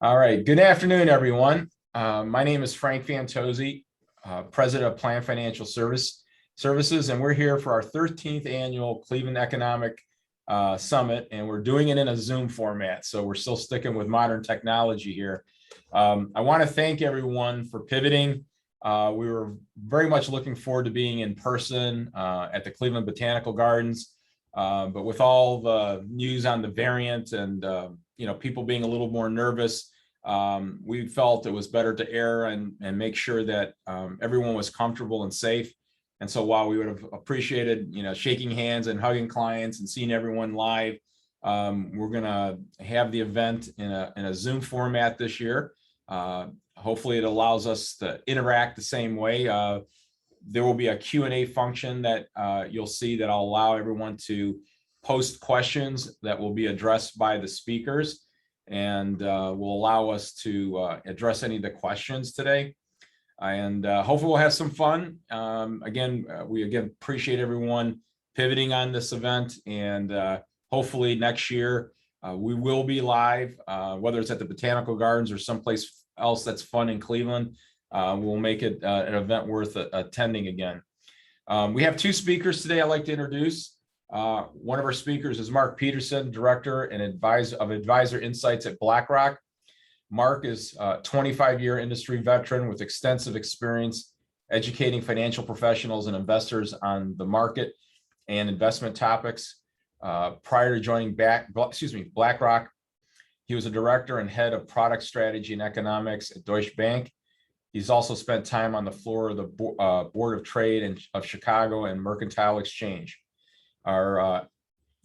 All right. Good afternoon, everyone. My name is Frank Fantozzi, President of Plan Financial Services, and we're here for our 13th annual Cleveland Economic Summit, and we're doing it in a Zoom format. So we're still sticking with modern technology here. I want to thank everyone for pivoting. We were very much looking forward to being in person at the Cleveland Botanical Gardens, but with all the news on the variant and people being a little more nervous, we felt it was better to err and make sure that everyone was comfortable and safe. And so while we would have appreciated, shaking hands and hugging clients and seeing everyone live, we're going to have the event in a Zoom format this year. Hopefully it allows us to interact the same way. There will be a Q&A function that you'll see that I'll allow everyone to post questions that will be addressed by the speakers, and will allow us to address any of the questions today. And hopefully we'll have some fun. We appreciate everyone pivoting on this event, and hopefully next year we will be live, whether it's at the Botanical Gardens or someplace else that's fun in Cleveland. We'll make it an event worth attending again. We have two speakers today I'd like to introduce. One of our speakers is Mark Peterson, Director and Advisor Insights at BlackRock. Mark is a 25-year industry veteran with extensive experience educating financial professionals and investors on the market and investment topics. Prior to joining BlackRock, he was a director and head of product strategy and economics at Deutsche Bank. He's also spent time on the floor of the Board of Trade of Chicago and Mercantile Exchange. Our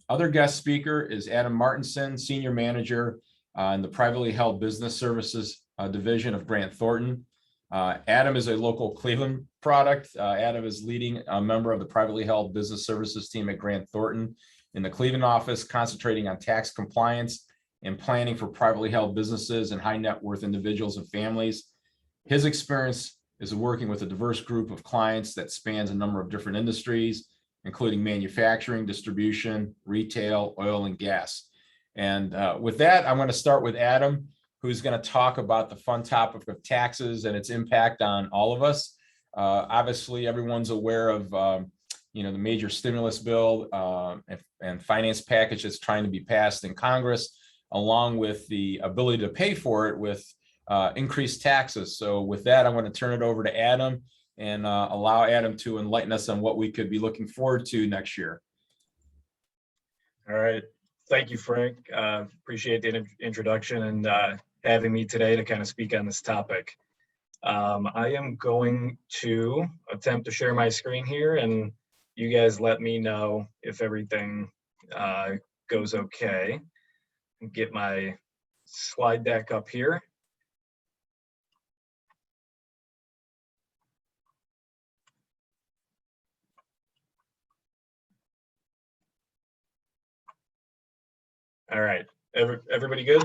other guest speaker is Adam Martinson, Senior Manager in the privately held business services division of Grant Thornton. Adam is a local Cleveland product. Adam is leading a member of the privately held business services team at Grant Thornton in the Cleveland office, concentrating on tax compliance and planning for privately held businesses and high net worth individuals and families. His experience is working with a diverse group of clients that spans a number of different industries, including manufacturing, distribution, retail, oil, and gas. And with that, I'm going to start with Adam, who's going to talk about the fun topic of taxes and its impact on all of us. Obviously, everyone's aware of the major stimulus bill and finance package that's trying to be passed in Congress, along with the ability to pay for it with increased taxes. So with that, I'm going to turn it over to Adam and allow Adam to enlighten us on what we could be looking forward to next year. All right. Thank you, Frank. Appreciate the introduction and having me today to kind of speak on this topic. I am going to attempt to share my screen here, and you guys let me know if everything goes okay. Get my slide deck up here. All right, everybody good?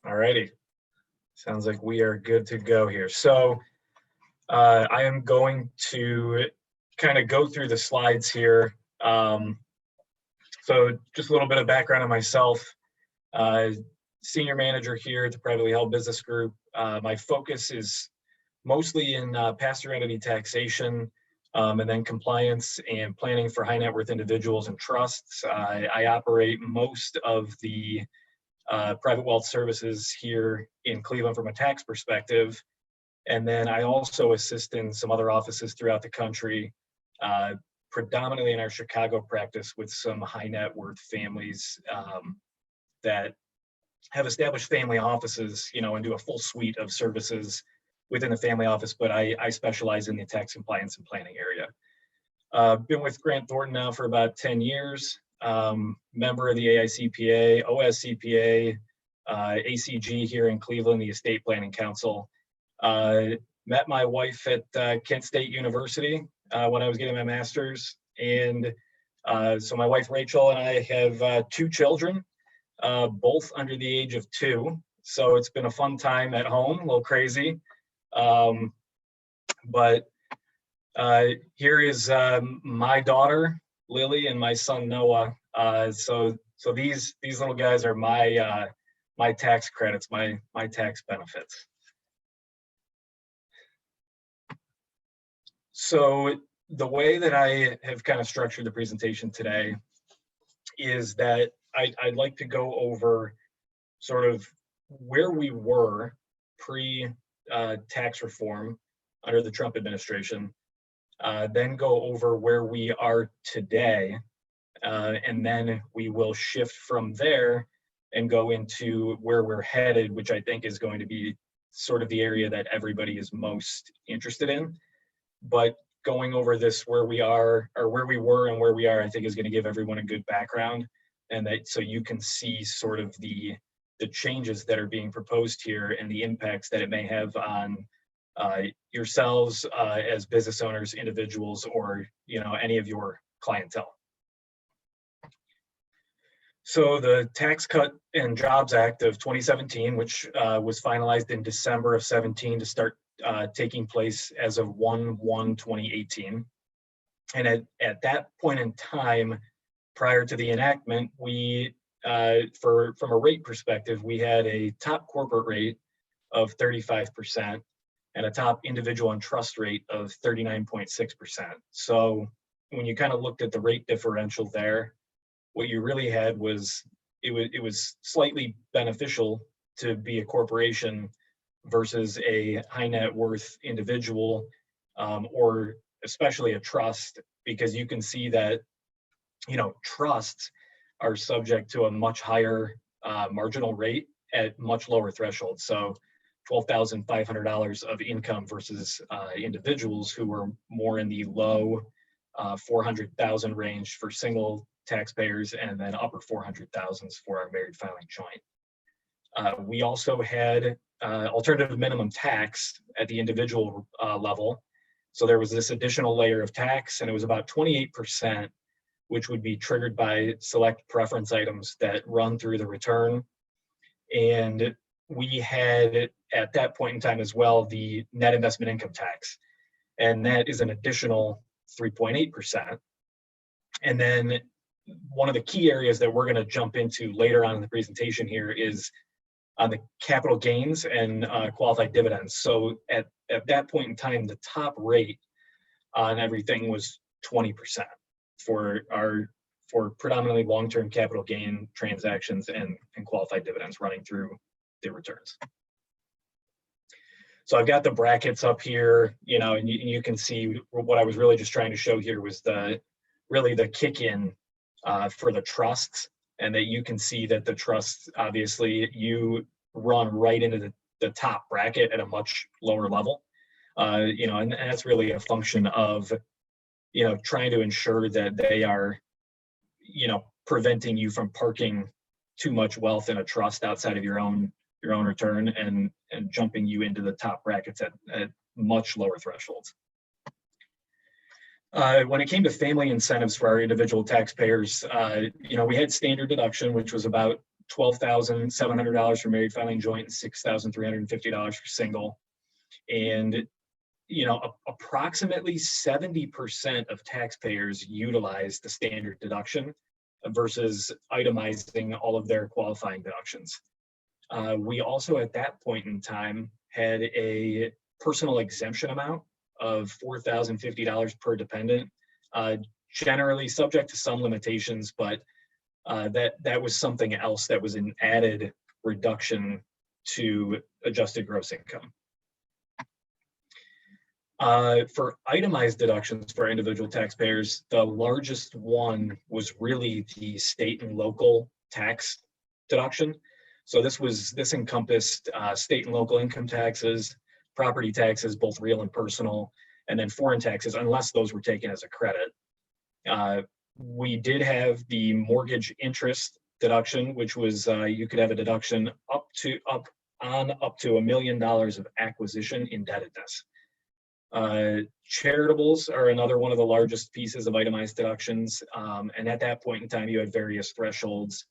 All righty, sounds like we are good to go here. So I am going to kind of go through the slides here. So just a little bit of background on myself. Senior manager here at the privately held business group. My focus is mostly in pass-through entity taxation, and then compliance and planning for high net worth individuals and trusts. I operate most of the private wealth services here in Cleveland from a tax perspective. And then I also assist in some other offices throughout the country, predominantly in our Chicago practice with some high net worth families that have established family offices, and do a full suite of services within the family office, but I specialize in the tax compliance and planning area. Been with Grant Thornton now for about 10 years, member of the AICPA, OSCPA, ACG here in Cleveland, the Estate Planning Council. Met my wife at Kent State University when I was getting my master's. And so my wife, Rachel, and I have 2 children, both under the age of 2. So it's been a fun time at home, a little crazy. But here is my daughter, Lily, and my son, Noah. So these little guys are my my tax credits, my tax benefits. So the way that I have kind of structured the presentation today is that I'd like to go over sort of where we were pre-tax reform under the Trump administration, then go over where we are today, and then we will shift from there and go into where we're headed, which I think is going to be sort of the area that everybody is most interested in. But going over this where we are, or where we were and where we are, I think is going to give everyone a good background, and that so you can see sort of the changes that are being proposed here and the impacts that it may have on yourselves as business owners, individuals, or any of your clientele. So the Tax Cut and Jobs Act of 2017, which was finalized in December of 17 to start taking place as of 1/1/2018. And at that point in time, prior to the enactment, we, from a rate perspective, we had a top corporate rate of 35% and a top individual and trust rate of 39.6%. So when you kind of looked at the rate differential there, what you really had was it was slightly beneficial to be a corporation versus a high net worth individual, or especially a trust, because you can see that trusts are subject to a much higher marginal rate at much lower thresholds. So $12,500 of income versus individuals who were more in the low 400,000 range for single taxpayers, and then upper 400,000s for our married filing joint. We also had alternative minimum tax at the individual level. So there was this additional layer of tax, and it was about 28%, which would be triggered by select preference items that run through the return. And we had, at that point in time as well, the net investment income tax, and that is an additional 3.8%. And then one of the key areas that we're going to jump into later on in the presentation here is on the capital gains and qualified dividends. So at that point in time, the top rate on everything was 20% for predominantly long-term capital gain transactions and qualified dividends running through the returns. So I've got the brackets up here, and you can see what I was really just trying to show here was really the kick in for the trusts, and that you can see that the trusts, obviously, you run right into the top bracket at a much lower level, and that's really a function of, trying to ensure that they are, preventing you from parking too much wealth in a trust outside of your own return and jumping you into the top brackets at much lower thresholds. When it came to family incentives for our individual taxpayers, we had standard deduction, which was about $12,700 for married filing joint and $6,350 for single. And, approximately 70% of taxpayers utilize the standard deduction versus itemizing all of their qualifying deductions. We also, at that point in time, had a personal exemption amount of $4,050 per dependent, generally subject to some limitations, but that was something else that was an added reduction to adjusted gross income. For itemized deductions for individual taxpayers, the largest one was really the state and local tax deduction. So this encompassed state and local income taxes, property taxes, both real and personal, and then foreign taxes, unless those were taken as a credit. We did have the mortgage interest deduction, which was you could have a deduction up to $1 million of acquisition indebtedness. Charitables are another one of the largest pieces of itemized deductions, and at that point in time, you had various thresholds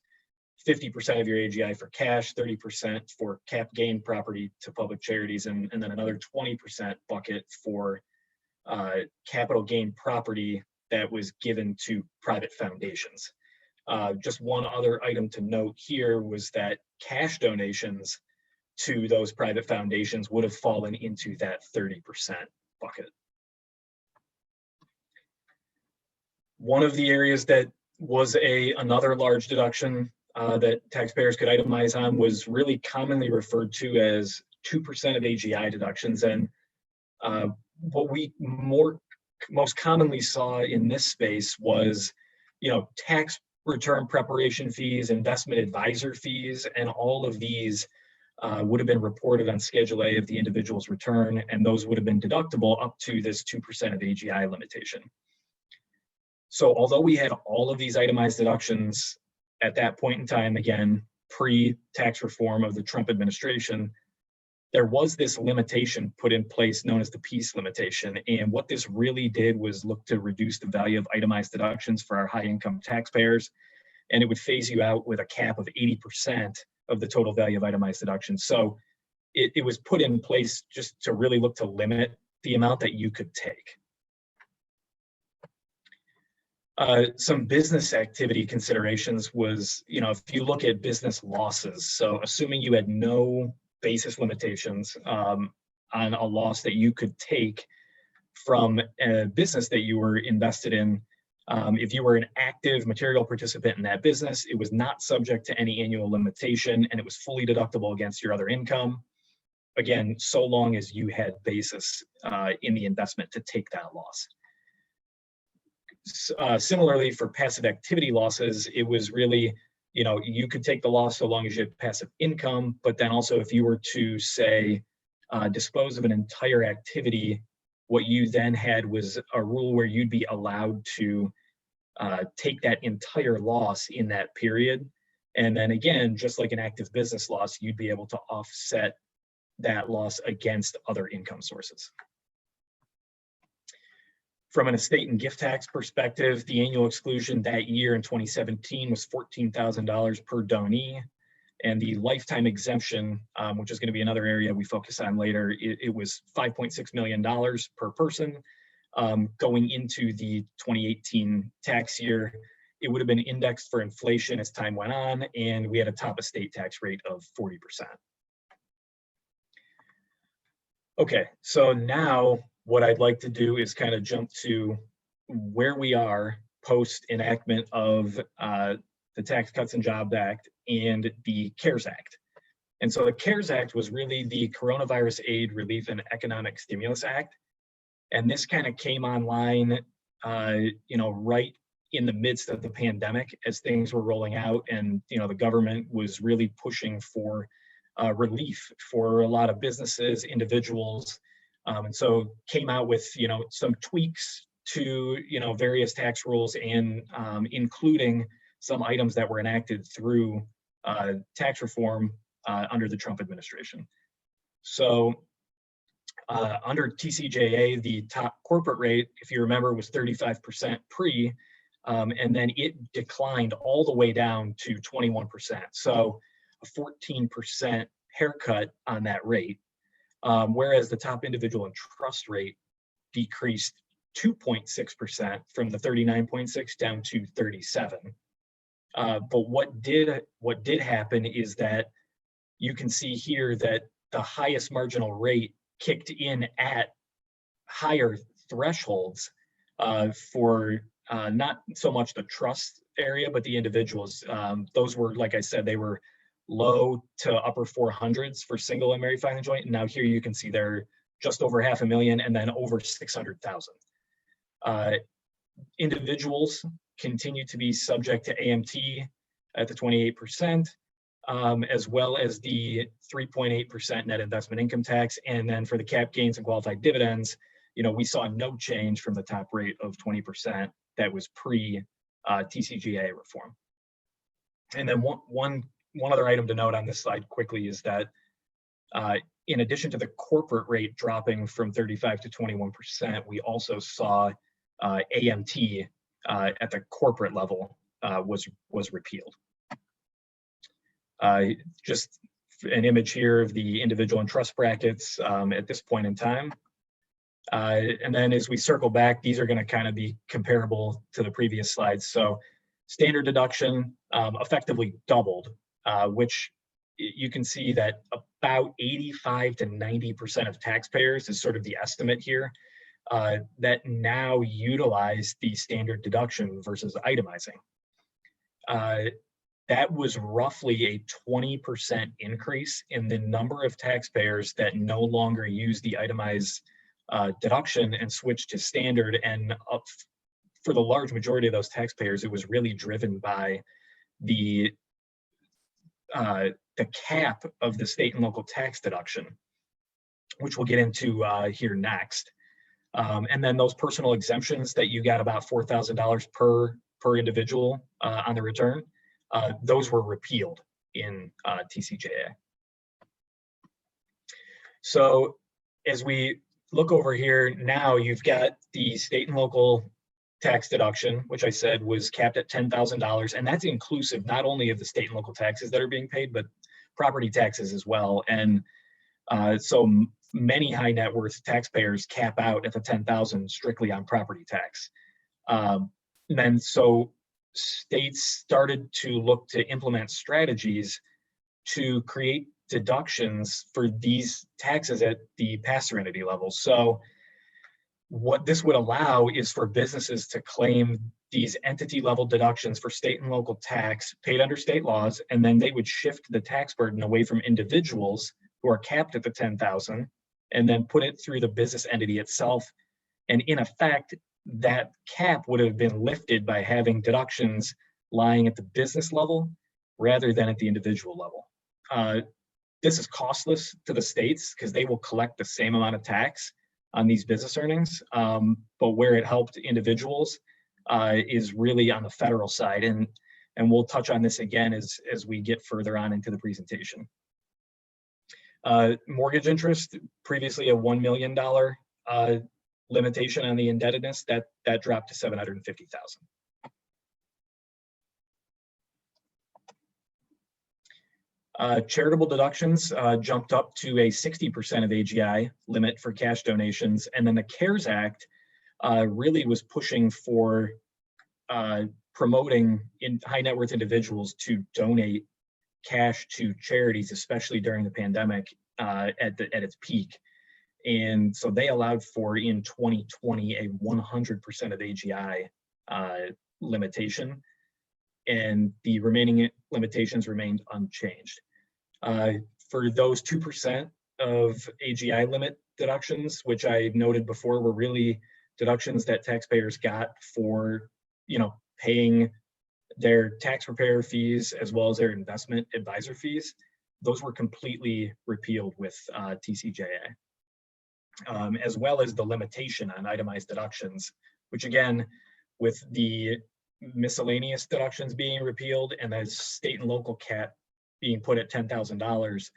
50% of your AGI for cash, 30% for cap gain property to public charities, and then another 20% bucket for capital gain property that was given to private foundations. Just one other item to note here was that cash donations to those private foundations would have fallen into that 30% bucket. One of the areas that was another large deduction that taxpayers could itemize on was really commonly referred to as 2% of AGI deductions. And what we most commonly saw in this space was, tax return preparation fees, investment advisor fees, and all of these would have been reported on Schedule A of the individual's return, and those would have been deductible up to this 2% of AGI limitation. So although we had all of these itemized deductions at that point in time, again, pre-tax reform of the Trump administration, there was this limitation put in place known as the peace limitation. And what this really did was look to reduce the value of itemized deductions for our high income taxpayers. And it would phase you out with a cap of 80% of the total value of itemized deductions. So it was put in place just to really look to limit the amount that you could take. Some business activity considerations was, if you look at business losses, so assuming you had no basis limitations on a loss that you could take from a business that you were invested in, if you were an active material participant in that business, it was not subject to any annual limitation and it was fully deductible against your other income. Again, so long as you had basis in the investment to take that loss. Similarly, for passive activity losses, it was really, you could take the loss so long as you had passive income, but then also if you were to say, dispose of an entire activity, what you then had was a rule where you'd be allowed to take that entire loss in that period. And then again, just like an active business loss, you'd be able to offset that loss against other income sources. From an estate and gift tax perspective, the annual exclusion that year in 2017 was $14,000 per donee. And the lifetime exemption, which is going to be another area we focus on later, it was $5.6 million per person. Going into the 2018 tax year, it would have been indexed for inflation as time went on, and we had a top estate tax rate of 40%. Okay, so now what I'd like to do is kind of jump to where we are post enactment of the Tax Cuts and Jobs Act and the CARES Act. And so the CARES Act was really the Coronavirus Aid, Relief, and Economic Stimulus Act. And this kind of came online, right in the midst of the pandemic as things were rolling out, and the government was really pushing for relief for a lot of businesses, individuals, and so came out with some tweaks to various tax rules, and including some items that were enacted through tax reform under the Trump administration. So under TCJA, the top corporate rate, if you remember, was 35% pre, and then it declined all the way down to 21%. So a 14% haircut on that rate, whereas the top individual and trust rate decreased 2.6% from the 39.6 down to 37. But what did happen is that you can see here that the highest marginal rate kicked in at higher thresholds for not so much the trust area, but the individuals. Those were, like I said, they were low to upper 400s for single and married filing joint. And now here you can see they're just over 500,000 and then over 600,000. Individuals continue to be subject to AMT at the 28%, as well as the 3.8% net investment income tax. And then for the cap gains and qualified dividends, we saw no change from the top rate of 20% that was pre TCJA reform. And then one other item to note on this slide quickly is that in addition to the corporate rate dropping from 35 to 21%, we also saw AMT at the corporate level was repealed. Just an image here of the individual and trust brackets at this point in time. And then as we circle back, these are going to kind of be comparable to the previous slides. So standard deduction effectively doubled, which you can see that about 85 to 90% of taxpayers is sort of the estimate here that now utilize the standard deduction versus itemizing. That was roughly a 20% increase in the number of taxpayers that no longer use the itemized deduction and switch to standard. And for the large majority of those taxpayers, it was really driven by the cap of the state and local tax deduction, which we'll get into here next. And then those personal exemptions that you got about $4,000 per individual on the return, those were repealed in TCJA. So as we look over here now, you've got the state and local tax deduction, which I said was capped at $10,000, and that's inclusive not only of the state and local taxes that are being paid, but property taxes as well. And so many high net worth taxpayers cap out at the $10,000 strictly on property tax. And then so states started to look to implement strategies to create deductions for these taxes at the pass-through entity level. So what this would allow is for businesses to claim these entity level deductions for state and local tax paid under state laws, and then they would shift the tax burden away from individuals who are capped at the 10,000 and then put it through the business entity itself. And in effect, that cap would have been lifted by having deductions lying at the business level rather than at the individual level. This is costless to the states because they will collect the same amount of tax on these business earnings, but where it helped individuals is really on the federal side. And we'll touch on this again as we get further on into the presentation. Mortgage interest, previously a $1 million limitation on the indebtedness, that dropped to $750,000. Charitable deductions jumped up to a 60% of AGI limit for cash donations. And then the CARES Act really was pushing for promoting high net worth individuals to donate cash to charities, especially during the pandemic at its peak. And so they allowed for in 2020 a 100% of AGI limitation, and the remaining limitations remained unchanged. For those 2% of AGI limit deductions, which I noted before were really deductions that taxpayers got for, paying their tax preparer fees as well as their investment advisor fees, those were completely repealed with TCJA, as well as the limitation on itemized deductions, which again, with the miscellaneous deductions being repealed and the state and local cap being put at $10,000,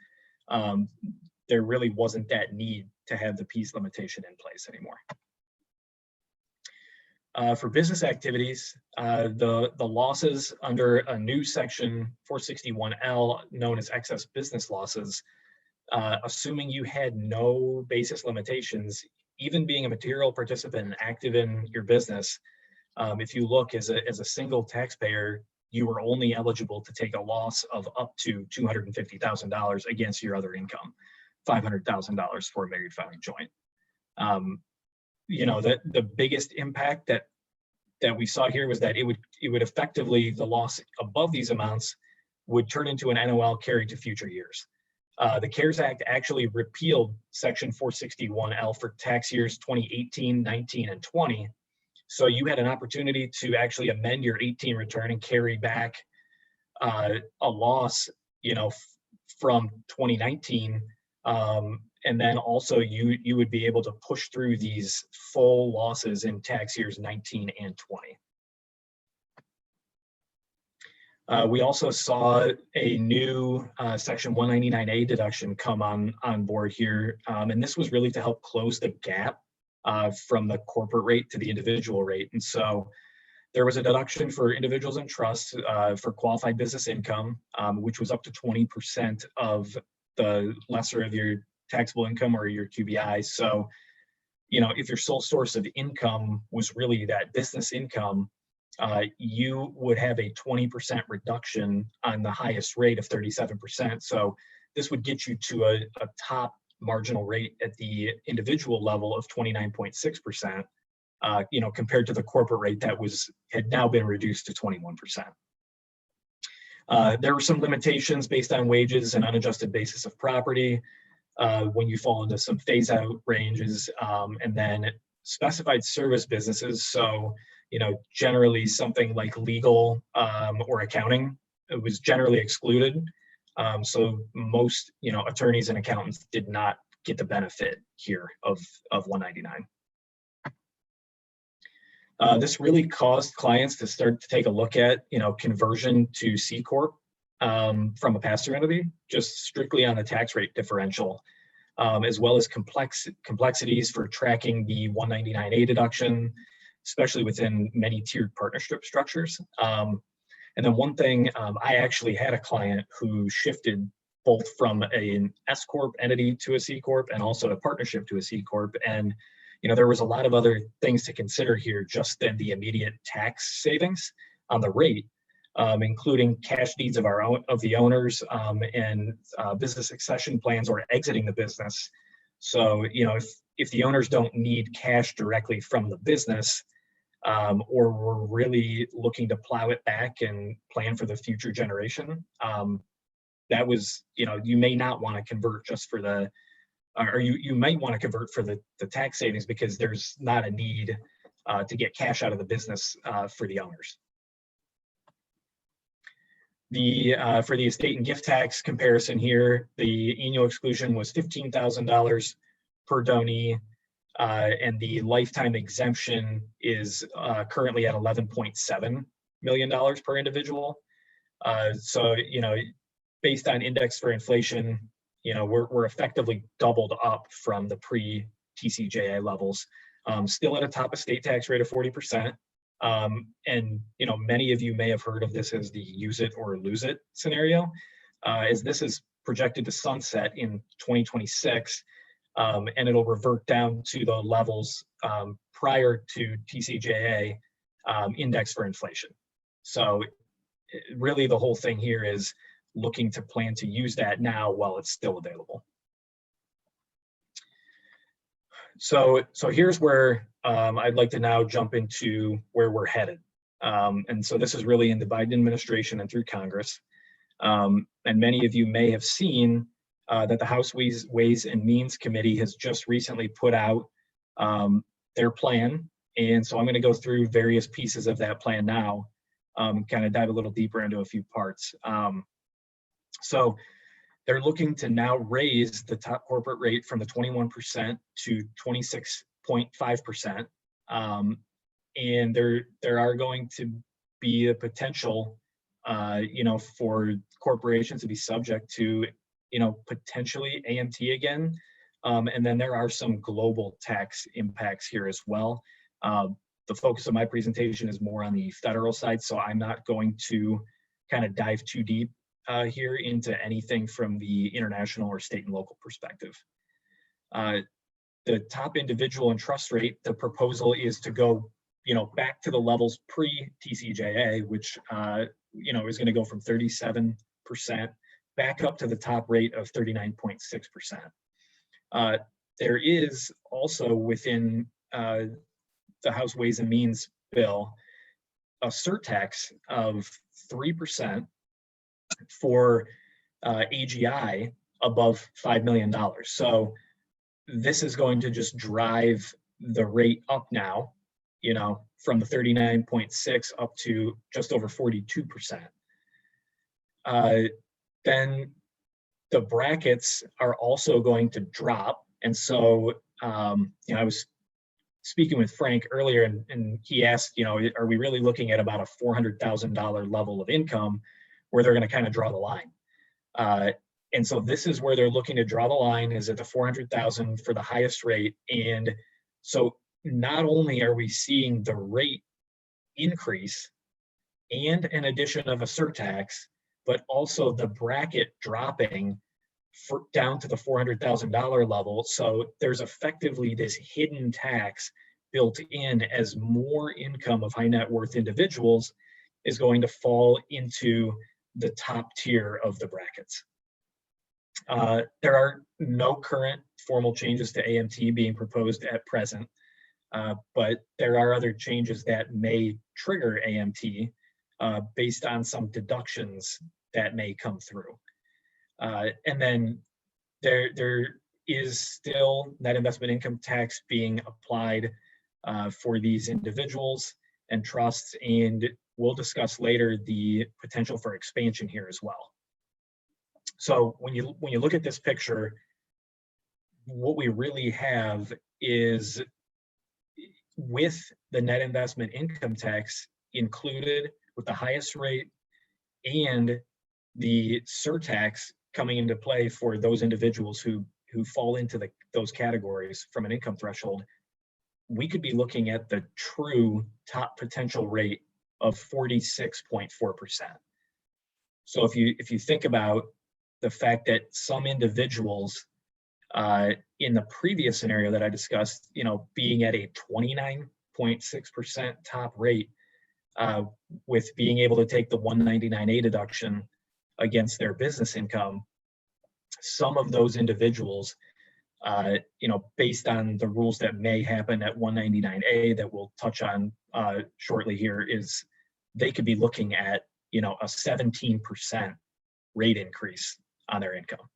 there really wasn't that need to have the piece limitation in place anymore. For business activities, the losses under a new section 461L known as excess business losses, assuming you had no basis limitations, even being a material participant and active in your business, if you look as a single taxpayer, you were only eligible to take a loss of up to $250,000 against your other income, $500,000 for a married filing joint. The biggest impact that we saw here was that it would effectively, the loss above these amounts would turn into an NOL carried to future years. The CARES Act actually repealed section 461L for tax years 2018, 19, and 20. So you had an opportunity to actually amend your 18 return and carry back a loss, from 2019. And then also you would be able to push through these full losses in tax years 19 and 20. We also saw a new section 199A deduction come on board here. And this was really to help close the gap from the corporate rate to the individual rate. And so There was a deduction for individuals and trusts for qualified business income, which was up to 20% of the lesser of your taxable income or your QBI. So, if your sole source of income was really that business income, you would have a 20% reduction on the highest rate of 37%. So this would get you to a top marginal rate at the individual level of 29.6%, compared to the corporate rate that had now been reduced to 21%. There were some limitations based on wages and unadjusted basis of property when you fall into some phase out ranges, and then specified service businesses. So, generally something like legal or accounting, it was generally excluded. So most, attorneys and accountants did not get the benefit here of 199. This really caused clients to start to take a look at, conversion to C-Corp from a pass-through entity, just strictly on the tax rate differential, as well as complexities for tracking the 199A deduction, especially within many tiered partnership structures. And then one thing, I actually had a client who shifted both from an S-Corp entity to a C-Corp and also a partnership to a C-Corp. And there was a lot of other things to consider here, just than the immediate tax savings on the rate, including cash needs of the owners, and business succession plans or exiting the business. So, if the owners don't need cash directly from the business, or we're really looking to plow it back and plan for the future generation, that was, you may not want to convert just for the, or you might want to convert for the tax savings, because there's not a need to get cash out of the business for the owners. For the estate and gift tax comparison here, the annual exclusion was $15,000 per donee, and the lifetime exemption is currently at $11.7 million per individual. So, based on index for inflation, we're effectively doubled up from the pre-TCJA levels, still at a top estate tax rate of 40%. And, many of you may have heard of this as the use it or lose it scenario, as this is projected to sunset in 2026, and it'll revert down to the levels prior to TCJA index for inflation. So really the whole thing here is looking to plan to use that now while it's still available. So here's where I'd like to now jump into where we're headed. And so this is really in the Biden administration and through Congress. And many of you may have seen that the House Ways and Means Committee has just recently put out their plan. And so I'm going to go through various pieces of that plan now, kind of dive a little deeper into a few parts. So they're looking to now raise the top corporate rate from the 21% to 26.5%. And there are going to be a potential, for corporations to be subject to, potentially AMT again. And then there are some global tax impacts here as well. The focus of my presentation is more on the federal side, so I'm not going to kind of dive too deep here into anything from the international or state and local perspective. The top individual and trust rate, the proposal is to go, back to the levels pre-TCJA, which, is going to go from 37% back up to the top rate of 39.6%. There is also within the House Ways and Means bill a surtax of 3% for AGI above $5 million. So this is going to just drive the rate up now, from the 39.6 up to just over 42%. Then the brackets are also going to drop. And so, I was speaking with Frank earlier, and he asked, are we really looking at about a $400,000 level of income where they're going to kind of draw the line? And so this is where they're looking to draw the line, is at the 400,000 for the highest rate. And so not only are we seeing the rate increase and an addition of a surtax, but also the bracket dropping down to the $400,000 level. So there's effectively this hidden tax built in as more income of high net worth individuals is going to fall into the top tier of the brackets. There are no current formal changes to AMT being proposed at present, but there are other changes that may trigger AMT based on some deductions that may come through. And then there is still net investment income tax being applied for these individuals and trusts, and we'll discuss later the potential for expansion here as well. So when you look at this picture, what we really have is, with the net investment income tax included with the highest rate and the surtax coming into play for those individuals who fall into those categories from an income threshold, we could be looking at the true top potential rate of 46.4%. So if you think about the fact that some individuals in the previous scenario that I discussed, being at a 29.6% top rate, with being able to take the 199A deduction against their business income, some of those individuals, based on the rules that may happen at 199A that we'll touch on shortly here, is they could be looking at, a 17% rate increase on their income.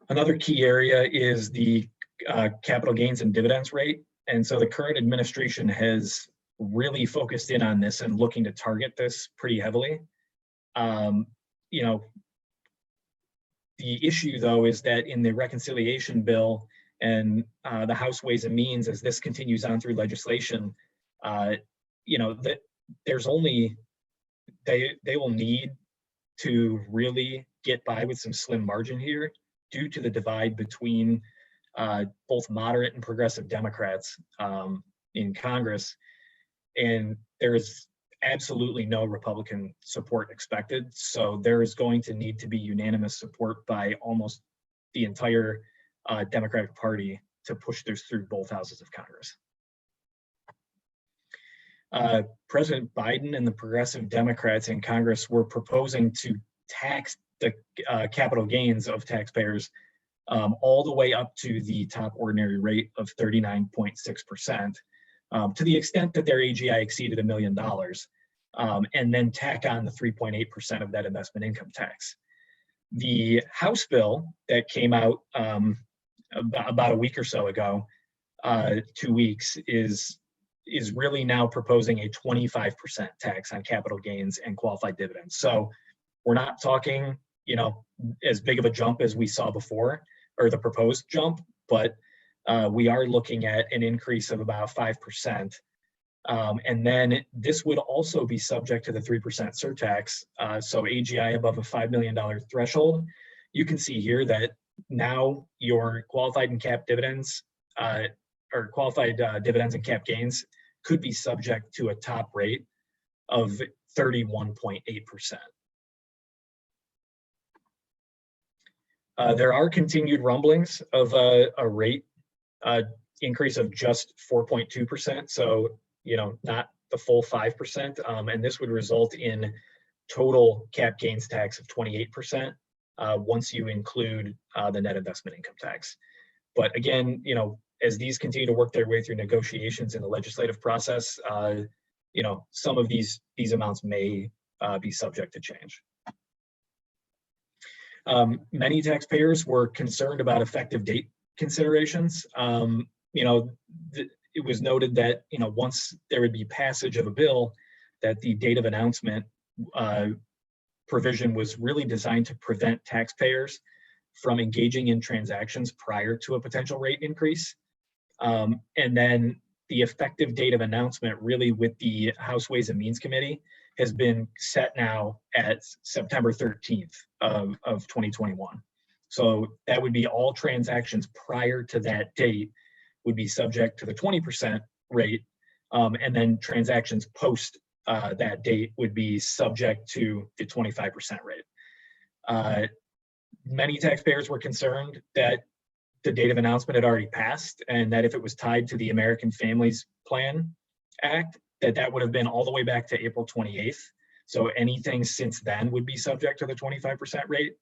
Another key area is the capital gains and dividends rate. And so the current administration has really focused in on this and looking to target this pretty heavily. The issue, though, is that in the reconciliation bill and the House Ways and Means, as this continues on through legislation, that there's only, they will need to really get by with some slim margin here due to the divide between both moderate and progressive Democrats in Congress. And there's absolutely no Republican support expected. So there is going to need to be unanimous support by almost the entire Democratic Party to push this through both houses of Congress. President Biden and the progressive Democrats in Congress were proposing to tax the capital gains of taxpayers all the way up to the top ordinary rate of 39.6%, to the extent that their AGI exceeded $1 million, and then tack on the 3.8% of that investment income tax. The House bill that came out about a week or so ago, 2 weeks, is really now proposing a 25% tax on capital gains and qualified dividends. So we're not talking, as big of a jump as we saw before, or the proposed jump, but we are looking at an increase of about 5%. And then this would also be subject to the 3% surtax. So AGI above a $5 million threshold. You can see here that now your qualified and capped dividends, or qualified dividends and cap gains, could be subject to a top rate of 31.8%. There are continued rumblings of a rate increase of just 4.2%. So, not the full 5%. And this would result in total cap gains tax of 28% once you include the net investment income tax. But again, as these continue to work their way through negotiations in the legislative process, some of these amounts may be subject to change. Many taxpayers were concerned about effective date considerations. It was noted that once there would be passage of a bill, that the date of announcement provision was really designed to prevent taxpayers from engaging in transactions prior to a potential rate increase. And then the effective date of announcement, really with the House Ways and Means Committee, has been set now at September 13th of 2021. So that would be all transactions prior to that date would be subject to the 20% rate, and then transactions post that date would be subject to the 25% rate. Many taxpayers were concerned that the date of announcement had already passed, and that if it was tied to the American Families Plan Act, that would have been all the way back to April 28th. So anything since then would be subject to the 25% rate.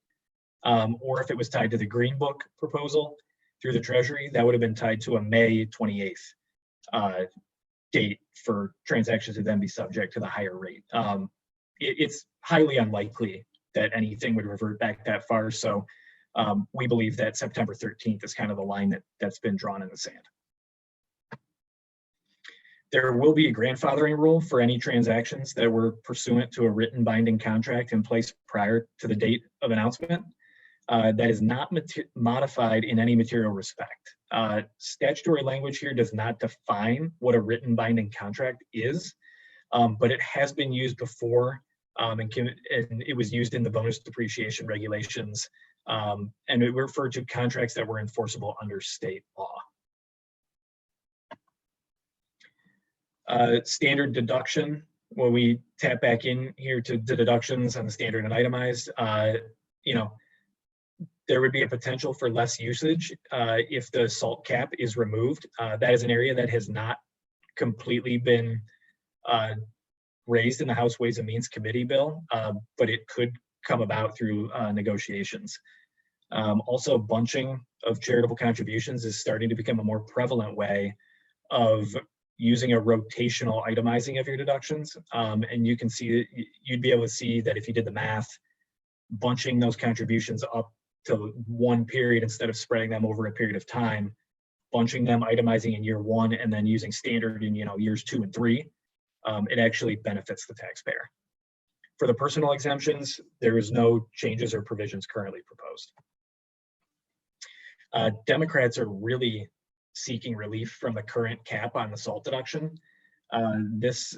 Or if it was tied to the Green Book proposal through the Treasury, that would have been tied to a May 28th date for transactions to then be subject to the higher rate. It's highly unlikely that anything would revert back that far. So we believe that September 13th is kind of the line that's been drawn in the sand. There will be a grandfathering rule for any transactions that were pursuant to a written binding contract in place prior to the date of announcement. That is not modified in any material respect. Statutory language here does not define what a written binding contract is, but it has been used before, and it was used in the bonus depreciation regulations, and it referred to contracts that were enforceable under state law. Standard deduction, when we tap back in here to the deductions on the standard and itemized, there would be a potential for less usage if the SALT cap is removed. That is an area that has not completely been raised in the House Ways and Means Committee bill, but it could come about through negotiations. Also, bunching of charitable contributions is starting to become a more prevalent way of using a rotational itemizing of your deductions. And you can see, you'd be able to see that if you did the math, bunching those contributions up to one period instead of spreading them over a period of time, bunching them, itemizing in year one, and then using standard in years 2 and 3, it actually benefits the taxpayer. For the personal exemptions, there is no changes or provisions currently proposed. Democrats are really seeking relief from the current cap on the SALT deduction. This,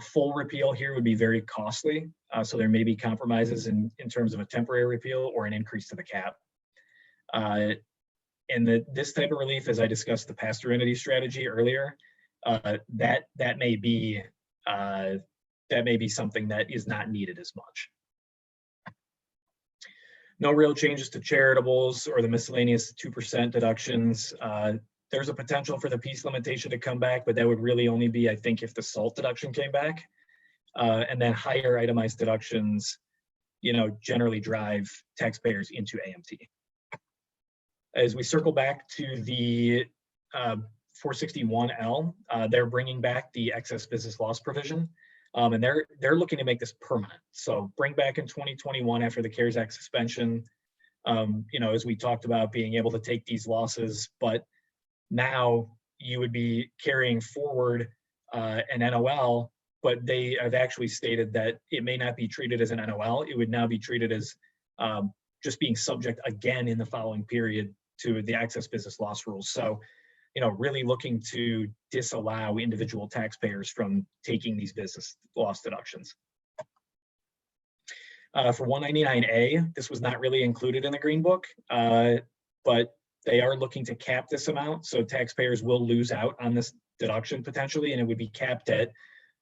full repeal here would be very costly. So there may be compromises in terms of a temporary repeal or an increase to the cap. And this type of relief, as I discussed the pass-through entity strategy earlier, that may be something that is not needed as much. No real changes to charitables or the miscellaneous 2% deductions. There's a potential for the piece limitation to come back, but that would really only be, I think, if the SALT deduction came back. And then higher itemized deductions, generally drive taxpayers into AMT. As we circle back to the 461L, they're bringing back the excess business loss provision, and they're looking to make this permanent. So bring back in 2021 after the CARES Act suspension, as we talked about being able to take these losses, but now you would be carrying forward an NOL, but they have actually stated that it may not be treated as an NOL. It would now be treated as just being subject again in the following period to the excess business loss rules. So, really looking to disallow individual taxpayers from taking these business loss deductions. For 199A, this was not really included in the Green Book, but they are looking to cap this amount. So taxpayers will lose out on this deduction potentially, and it would be capped at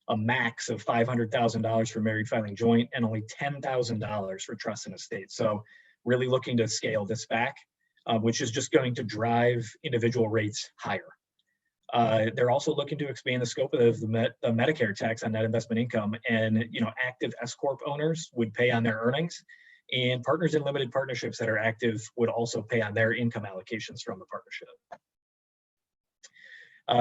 a max of $500,000 for married filing joint and only $10,000 for trust and estate. So really looking to scale this back, which is just going to drive individual rates higher. They're also looking to expand the scope of the Medicare tax on net investment income, and active S-corp owners would pay on their earnings, and partners in limited partnerships that are active would also pay on their income allocations from the partnership.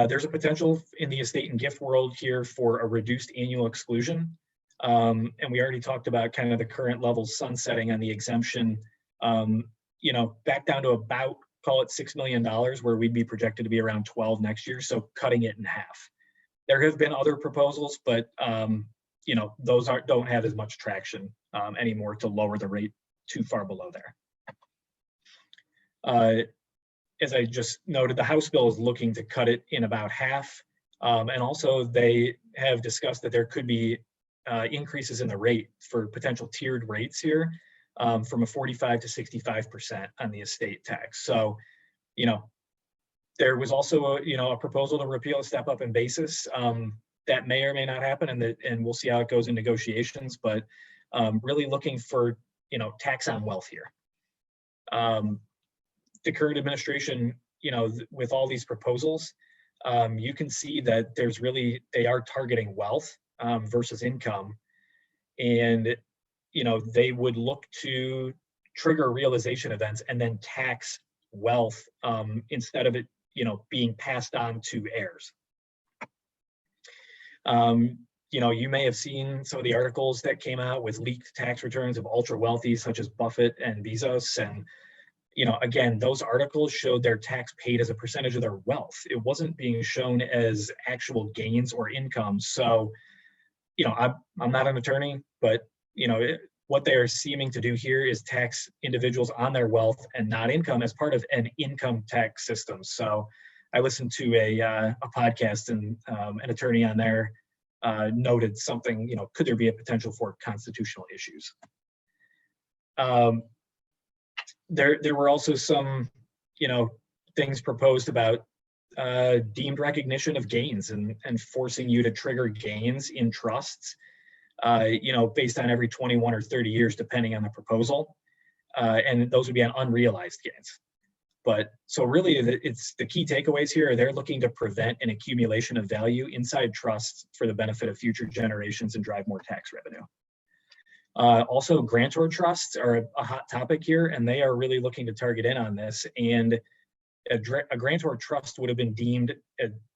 There's a potential in the estate and gift world here for a reduced annual exclusion. And we already talked about kind of the current levels sunsetting on the exemption, back down to about, call it $6 million, where we'd be projected to be around 12 next year. So cutting it in half. There have been other proposals, but those don't have as much traction anymore to lower the rate too far below there. As I just noted, the House bill is looking to cut it in about half. And also they have discussed that there could be increases in the rate for potential tiered rates here from a 45 to 65% on the estate tax. So, There was also a proposal to repeal a step up in basis. That may or may not happen, and we'll see how it goes in negotiations. But really looking for tax on wealth here. The current administration, with all these proposals, you can see that they are targeting wealth versus income, and they would look to trigger realization events and then tax wealth instead of it being passed on to heirs. You may have seen some of the articles that came out with leaked tax returns of ultra wealthy such as Buffett and Bezos. And, again, those articles showed their tax paid as a percentage of their wealth. It wasn't being shown as actual gains or income. So, I'm not an attorney, but, what they are seeming to do here is tax individuals on their wealth and not income as part of an income tax system. So I listened to a podcast, and an attorney on there noted something, could there be a potential for constitutional issues? There were also some, things proposed about deemed recognition of gains and forcing you to trigger gains in trusts, based on every 21 or 30 years, depending on the proposal. And those would be on unrealized gains. But so really, it's the key takeaways here. They're looking to prevent an accumulation of value inside trusts for the benefit of future generations and drive more tax revenue. Also, Grantor Trusts are a hot topic here, and they are really looking to target in on this. And a Grantor Trust would have been deemed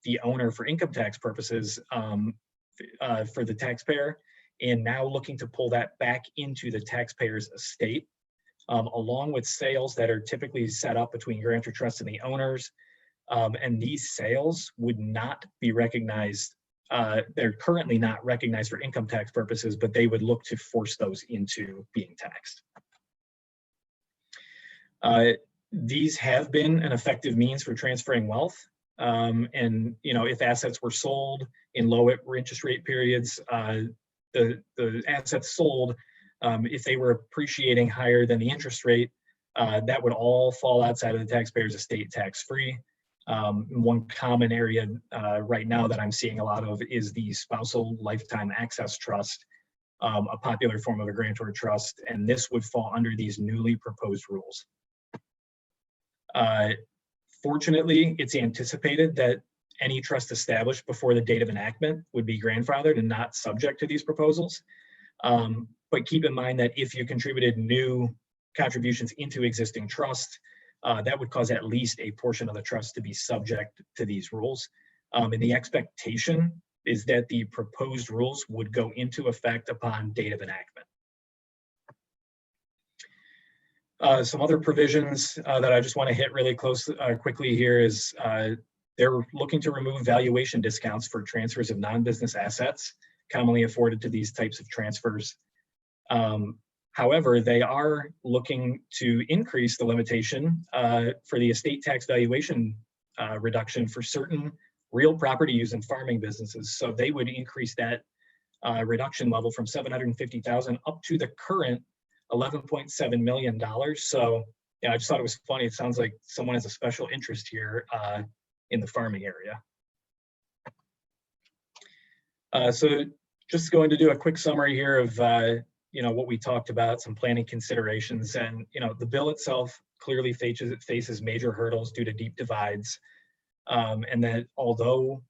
the owner for income tax purposes for the taxpayer, and now looking to pull that back into the taxpayer's estate, along with sales that are typically set up between Grantor Trust and the owners. And these sales would not be recognized. They're currently not recognized for income tax purposes, but they would look to force those into being taxed. These have been an effective means for transferring wealth. And if assets were sold in low interest rate periods, the assets sold, if they were appreciating higher than the interest rate, that would all fall outside of the taxpayer's estate tax-free. One common area right now that I'm seeing a lot of is the spousal lifetime access trust, a popular form of a grantor trust, and this would fall under these newly proposed rules. Fortunately, it's anticipated that any trust established before the date of enactment would be grandfathered and not subject to these proposals. But keep in mind that if you contributed new contributions into existing trusts, that would cause at least a portion of the trust to be subject to these rules. And the expectation is that the proposed rules would go into effect upon date of enactment. Some other provisions that I just want to hit really quickly here is they're looking to remove valuation discounts for transfers of non-business assets commonly afforded to these types of transfers. However, they are looking to increase the limitation for the estate tax valuation reduction for certain real property use in farming businesses. So they would increase that reduction level from $750,000 up to the current $11.7 million. So I just thought it was funny. It sounds like someone has a special interest here in the farming area. So just going to do a quick summary here of what we talked about, some planning considerations, and the bill itself clearly faces major hurdles due to deep divides, and that although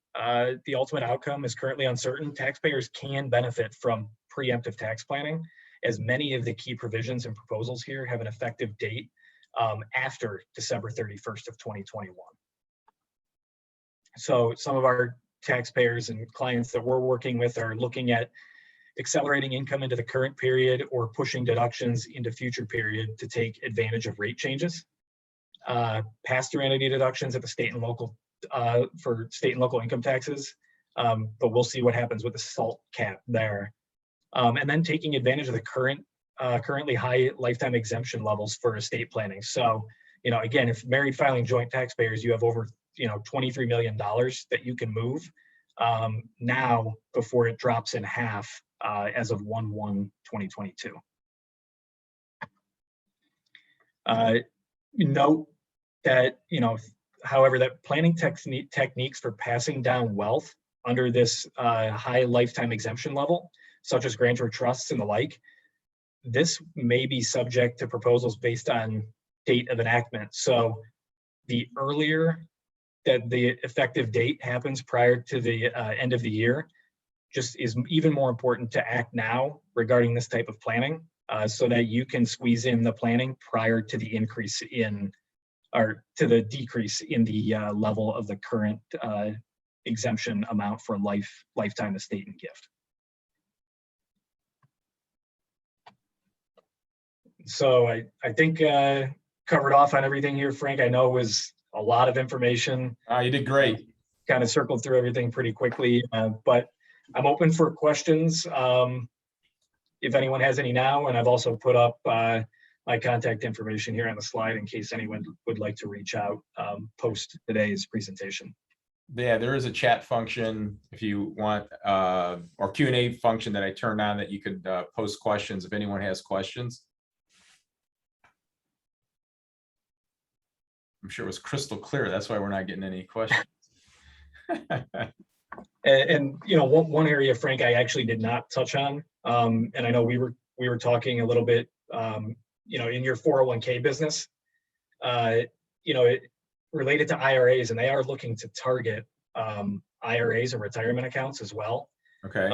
the ultimate outcome is currently uncertain, taxpayers can benefit from preemptive tax planning, as many of the key provisions and proposals here have an effective date after December 31st of 2021. So some of our taxpayers and clients that we're working with are looking at accelerating income into the current period or pushing deductions into future period to take advantage of rate changes. Pass-through entity deductions at the state and local for state and local income taxes, but we'll see what happens with the SALT cap there. And then taking advantage of the currently high lifetime exemption levels for estate planning. So, again, if married filing joint taxpayers, you have over $23 million that you can move now before it drops in half as of 1/1/2022. Note that However, that planning techniques for passing down wealth under this high lifetime exemption level, such as grantor trusts and the like, this may be subject to proposals based on date of enactment. So the earlier that the effective date happens prior to the end of the year, just is even more important to act now regarding this type of planning, so that you can squeeze in the planning prior to the increase in, or to the decrease in the level of the current exemption amount for lifetime estate and gift. So I think covered off on everything here, Frank. I know it was a lot of information. You did great. Kind of circled through everything pretty quickly, but I'm open for questions if anyone has any now, and I've also put up my contact information here on the slide in case anyone would like to reach out post today's presentation. Yeah, there is a chat function if you want, or Q&A function that I turned on that you could post questions if anyone has questions. I'm sure it was crystal clear. That's why we're not getting any questions. And you know, one area, Frank, I actually did not touch on, and I know we were talking a little bit, you know, in your 401k business, you know, related to IRAs, and they are looking to target IRAs and retirement accounts as well. Okay.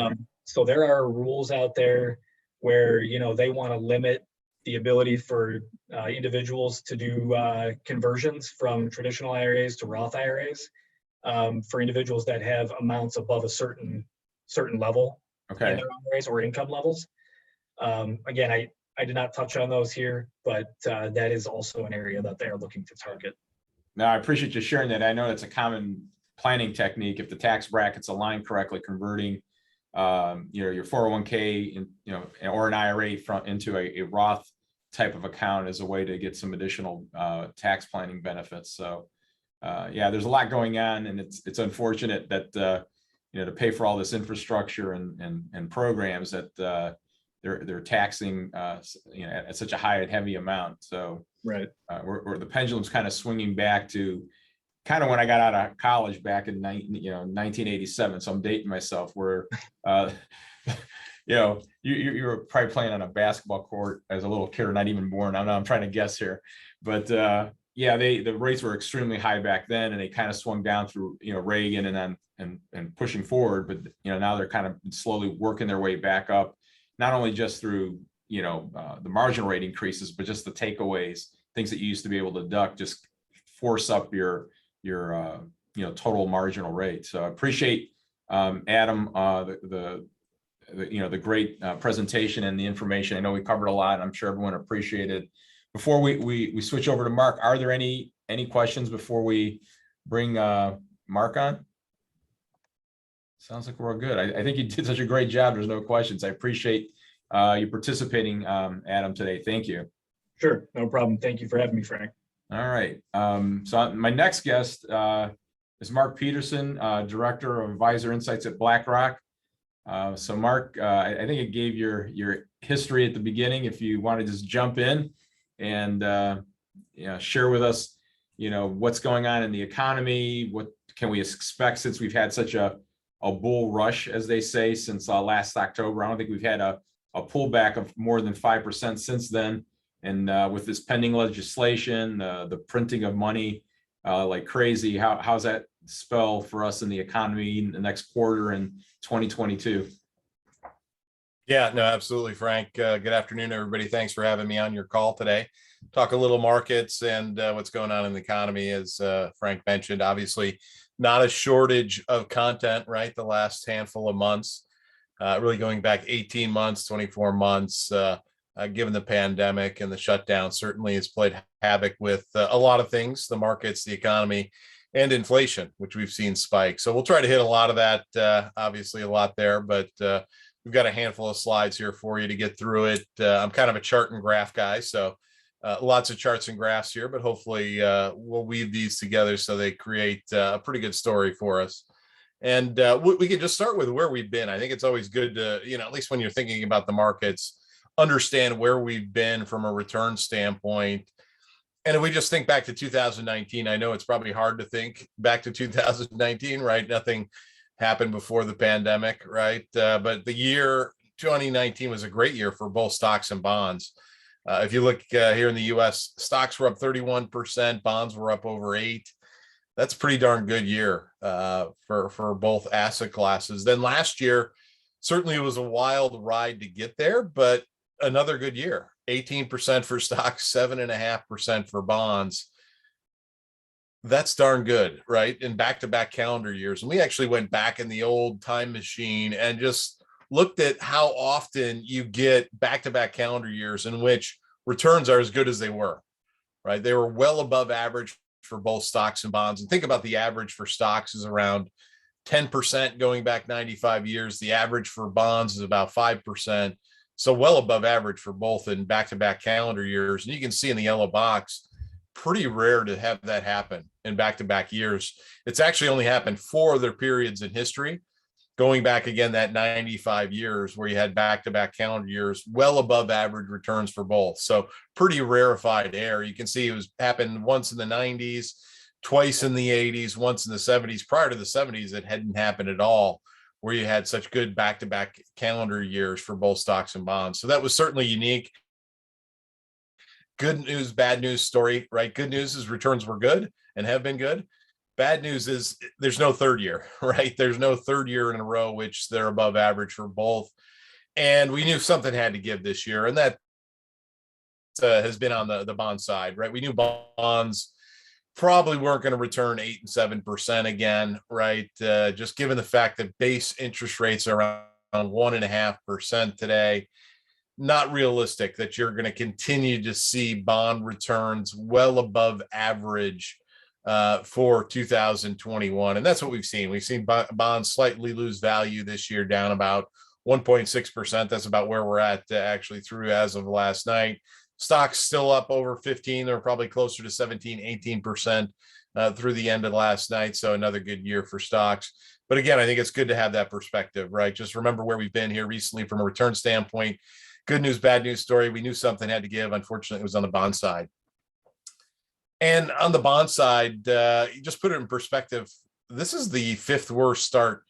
So there are rules out there where, you know, they want to limit the ability for individuals to do conversions from traditional IRAs to Roth IRAs for individuals that have amounts above a certain level in their IRAs or income levels. Again, I did not touch on those here, but that is also an area that they are looking to target. No, I appreciate you sharing that. I know that's a common planning technique. If the tax brackets align correctly, converting your 401k or an IRA into a Roth type of account is a way to get some additional tax planning benefits. So yeah, there's a lot going on, and it's unfortunate that to pay for all this infrastructure and programs that they're taxing at such a high and heavy amount. So right, where the pendulum's kind of swinging back to kind of when I got out of college back in 1987. So I'm dating myself, where you were probably playing on a basketball court as a little kid, or not even born. I'm trying to guess here, but yeah, the rates were extremely high back then, and they kind of swung down through Reagan and pushing forward. But now they're kind of slowly working their way back up, not only just through the marginal rate increases, but just the takeaways, things that you used to be able to deduct, just force up your total marginal rate. So I appreciate Adam the great presentation and the information. I know we covered a lot. I'm sure everyone appreciated. Before we switch over to Mark, are there any questions before we bring Mark on? Sounds like we're all good. I think you did such a great job. There's no questions. I appreciate you participating, Adam, today. Thank you. Sure, no problem. Thank you for having me, Frank. All right. So my next guest is Mark Peterson, Director of Advisor Insights at BlackRock. So Mark, I think it gave your history at the beginning. If you want to just jump in and share with us, what's going on in the economy, what can we expect since we've had such a bull rush, as they say, since last October. I don't think we've had a pullback of more than 5% since then. And with this pending legislation, the printing of money like crazy, how's that spell for us in the economy in the next quarter in 2022? Yeah, no, absolutely, Frank. Good afternoon, everybody. Thanks for having me on your call today. Talk a little markets and what's going on in the economy. As Frank mentioned, obviously not a shortage of content, right? The last handful of months, really going back 18 months, 24 months, given the pandemic and the shutdown, certainly has played havoc with a lot of things, the markets, the economy, and inflation, which we've seen spike. So we'll try to hit a lot of that, obviously a lot there, but we've got a handful of slides here for you to get through it. I'm kind of a chart and graph guy, so lots of charts and graphs here, but hopefully we'll weave these together so they create a pretty good story for us. And we can just start with where we've been. I think it's always good to, at least when you're thinking about the markets, understand where we've been from a return standpoint. And if we just think back to 2019, I know it's probably hard to think back to 2019, right? Nothing happened before the pandemic, right? But the year 2019 was a great year for both stocks and bonds. If you look here in the US, stocks were up 31%, bonds were up over 8. That's a pretty darn good year for both asset classes. Then last year, certainly it was a wild ride to get there, but another good year. 18% for stocks, 7.5% for bonds. That's darn good, right? In back-to-back calendar years. And we actually went back in the old time machine and just looked at how often you get back-to-back calendar years in which returns are as good as they were, right? They were well above average for both stocks and bonds. And think about the average for stocks is around 10% going back 95 years. The average for bonds is about 5%. So well above average for both in back-to-back calendar years. And you can see in the yellow box, pretty rare to have that happen in back-to-back years. It's actually only happened 4 other periods in history, going back again that 95 years where you had back-to-back calendar years, well above average returns for both. So pretty rarefied air. You can see it was happened once in the 90s, twice in the 80s, once in the 70s. Prior to the 70s, it hadn't happened at all, where you had such good back-to-back calendar years for both stocks and bonds. So that was certainly unique. Good news, bad news story, right? Good news is returns were good and have been good. Bad news is there's no third year, right? There's no third year in a row, which they're above average for both. And we knew something had to give this year. And that has been on the bond side, right? We knew bonds probably weren't going to return 8 and 7% again, right? Just given the fact that base interest rates are around 1.5% today, not realistic that you're going to continue to see bond returns well above average for 2021. And that's what we've seen. We've seen bonds slightly lose value this year, down about 1.6%. That's about where we're at actually through as of last night. Stocks still up over 15. They're probably closer to 17, 18% through the end of last night. So another good year for stocks. But again, I think it's good to have that perspective, right? Just remember where we've been here recently from a return standpoint. Good news, bad news story. We knew something had to give. Unfortunately, it was on the bond side. And on the bond side, you just put it in perspective. This is the 5th worst start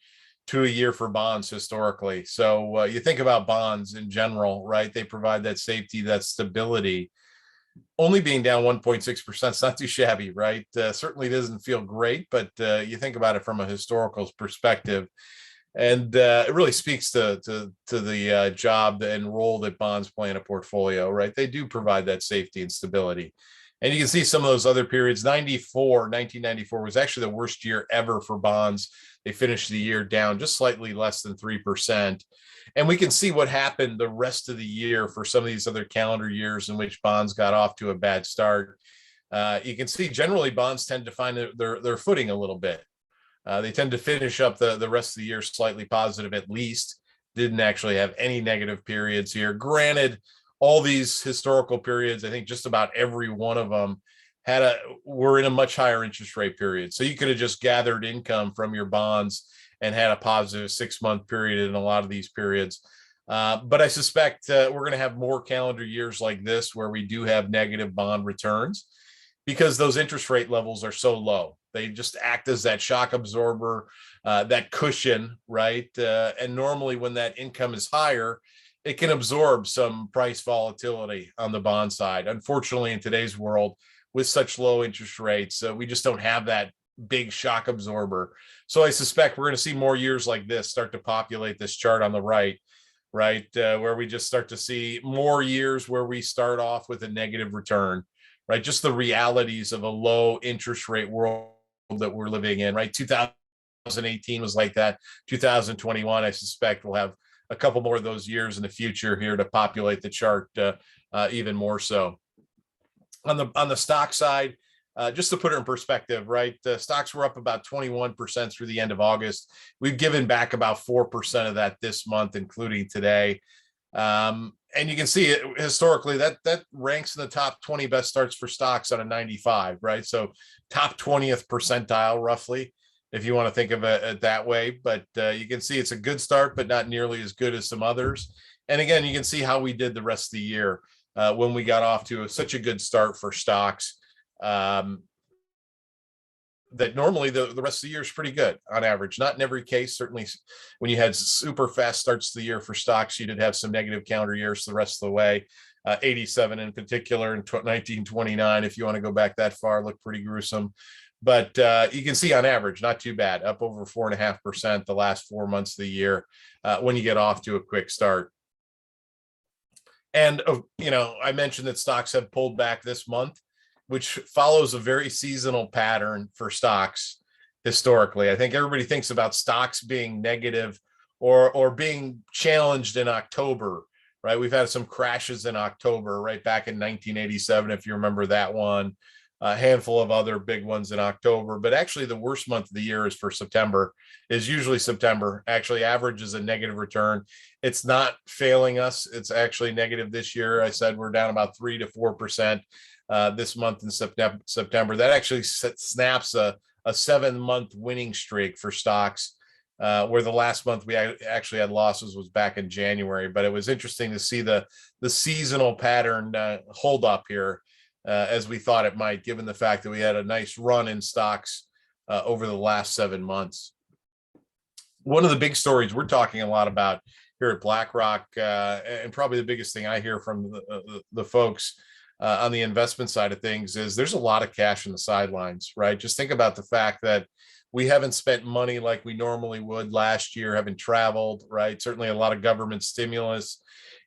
to a year for bonds historically. So you think about bonds in general, right? They provide that safety, that stability. Only being down 1.6%, it's not too shabby, right? Certainly doesn't feel great, but you think about it from a historical perspective. And it really speaks to the job and role that bonds play in a portfolio, right? They do provide that safety and stability. And you can see some of those other periods. 1994 was actually the worst year ever for bonds. They finished the year down just slightly less than 3%. And we can see what happened the rest of the year for some of these other calendar years in which bonds got off to a bad start. You can see generally bonds tend to find their footing a little bit. They tend to finish up the rest of the year slightly positive, at least. Didn't actually have any negative periods here. Granted, all these historical periods, I think just about every one of them were in a much higher interest rate period. So you could have just gathered income from your bonds and had a positive 6-month period in a lot of these periods. But I suspect we're going to have more calendar years like this where we do have negative bond returns because those interest rate levels are so low. They just act as that shock absorber, that cushion, right? And normally when that income is higher, it can absorb some price volatility on the bond side. Unfortunately, in today's world, with such low interest rates, we just don't have that big shock absorber. So I suspect we're going to see more years like this start to populate this chart on the right, where we just start to see more years where we start off with a negative return, right? Just the realities of a low interest rate world that we're living in, right? 2018 was like that. 2021, I suspect we'll have a couple more of those years in the future here to populate the chart even more so. On the stock side, just to put it in perspective, right? The stocks were up about 21% through the end of August. We've given back about 4% of that this month, including today. And you can see it historically that ranks in the top 20 best starts for stocks on a 95, right? So top 20th percentile, roughly, if you want to think of it that way. But you can see it's a good start, but not nearly as good as some others. And again, you can see how we did the rest of the year when we got off to such a good start for stocks. that normally the rest of the year is pretty good on average. Not in every case. Certainly when you had super fast starts to the year for stocks, you did have some negative counter years the rest of the way. 87 in particular, and 1929, if you want to go back that far, looked pretty gruesome. But you can see on average, not too bad, up over 4.5% the last 4 months of the year when you get off to a quick start. And, I mentioned that stocks have pulled back this month, which follows a very seasonal pattern for stocks historically. I think everybody thinks about stocks being negative or being challenged in October, right? We've had some crashes in October, right back in 1987, if you remember that one. A handful of other big ones in October, but actually the worst month of the year is for September, is usually September. Actually averages a negative return. It's not failing us. It's actually negative this year. I said we're down about 3 to 4% this month in September. That actually snaps a 7-month winning streak for stocks, where the last month we actually had losses was back in January. But it was interesting to see the seasonal pattern hold up here, as we thought it might, given the fact that we had a nice run in stocks over the last 7 months. One of the big stories we're talking a lot about here at BlackRock, and probably the biggest thing I hear from the folks on the investment side of things, is there's a lot of cash in the sidelines, right? Just think about the fact that we haven't spent money like we normally would last year, haven't traveled, right? Certainly a lot of government stimulus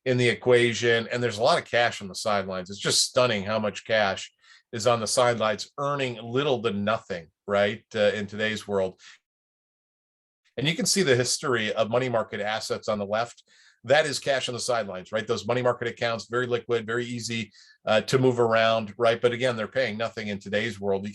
in the equation, and there's a lot of cash on the sidelines. It's just stunning how much cash is on the sidelines, earning little to nothing, right, in today's world. And you can see the history of money market assets on the left. That is cash on the sidelines, right? Those money market accounts, very liquid, very easy to move around, right? But again, they're paying nothing in today's world. You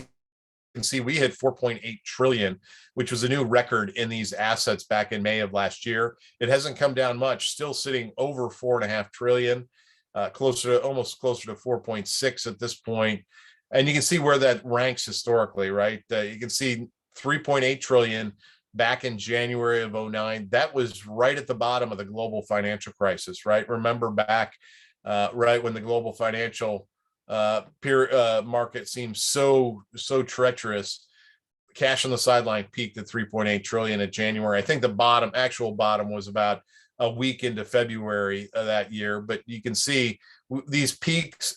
can see we hit 4.8 trillion, which was a new record in these assets back in May of last year. It hasn't come down much, still sitting over 4.5 trillion, almost closer to 4.6 at this point. And you can see where that ranks historically, right? You can see 3.8 trillion back in January of 2009. That was right at the bottom of the global financial crisis, right? Remember back, right when the global financial market seems so treacherous. Cash on the sideline peaked at 3.8 trillion in January. I think the actual bottom was about a week into February of that year. But you can see these peaks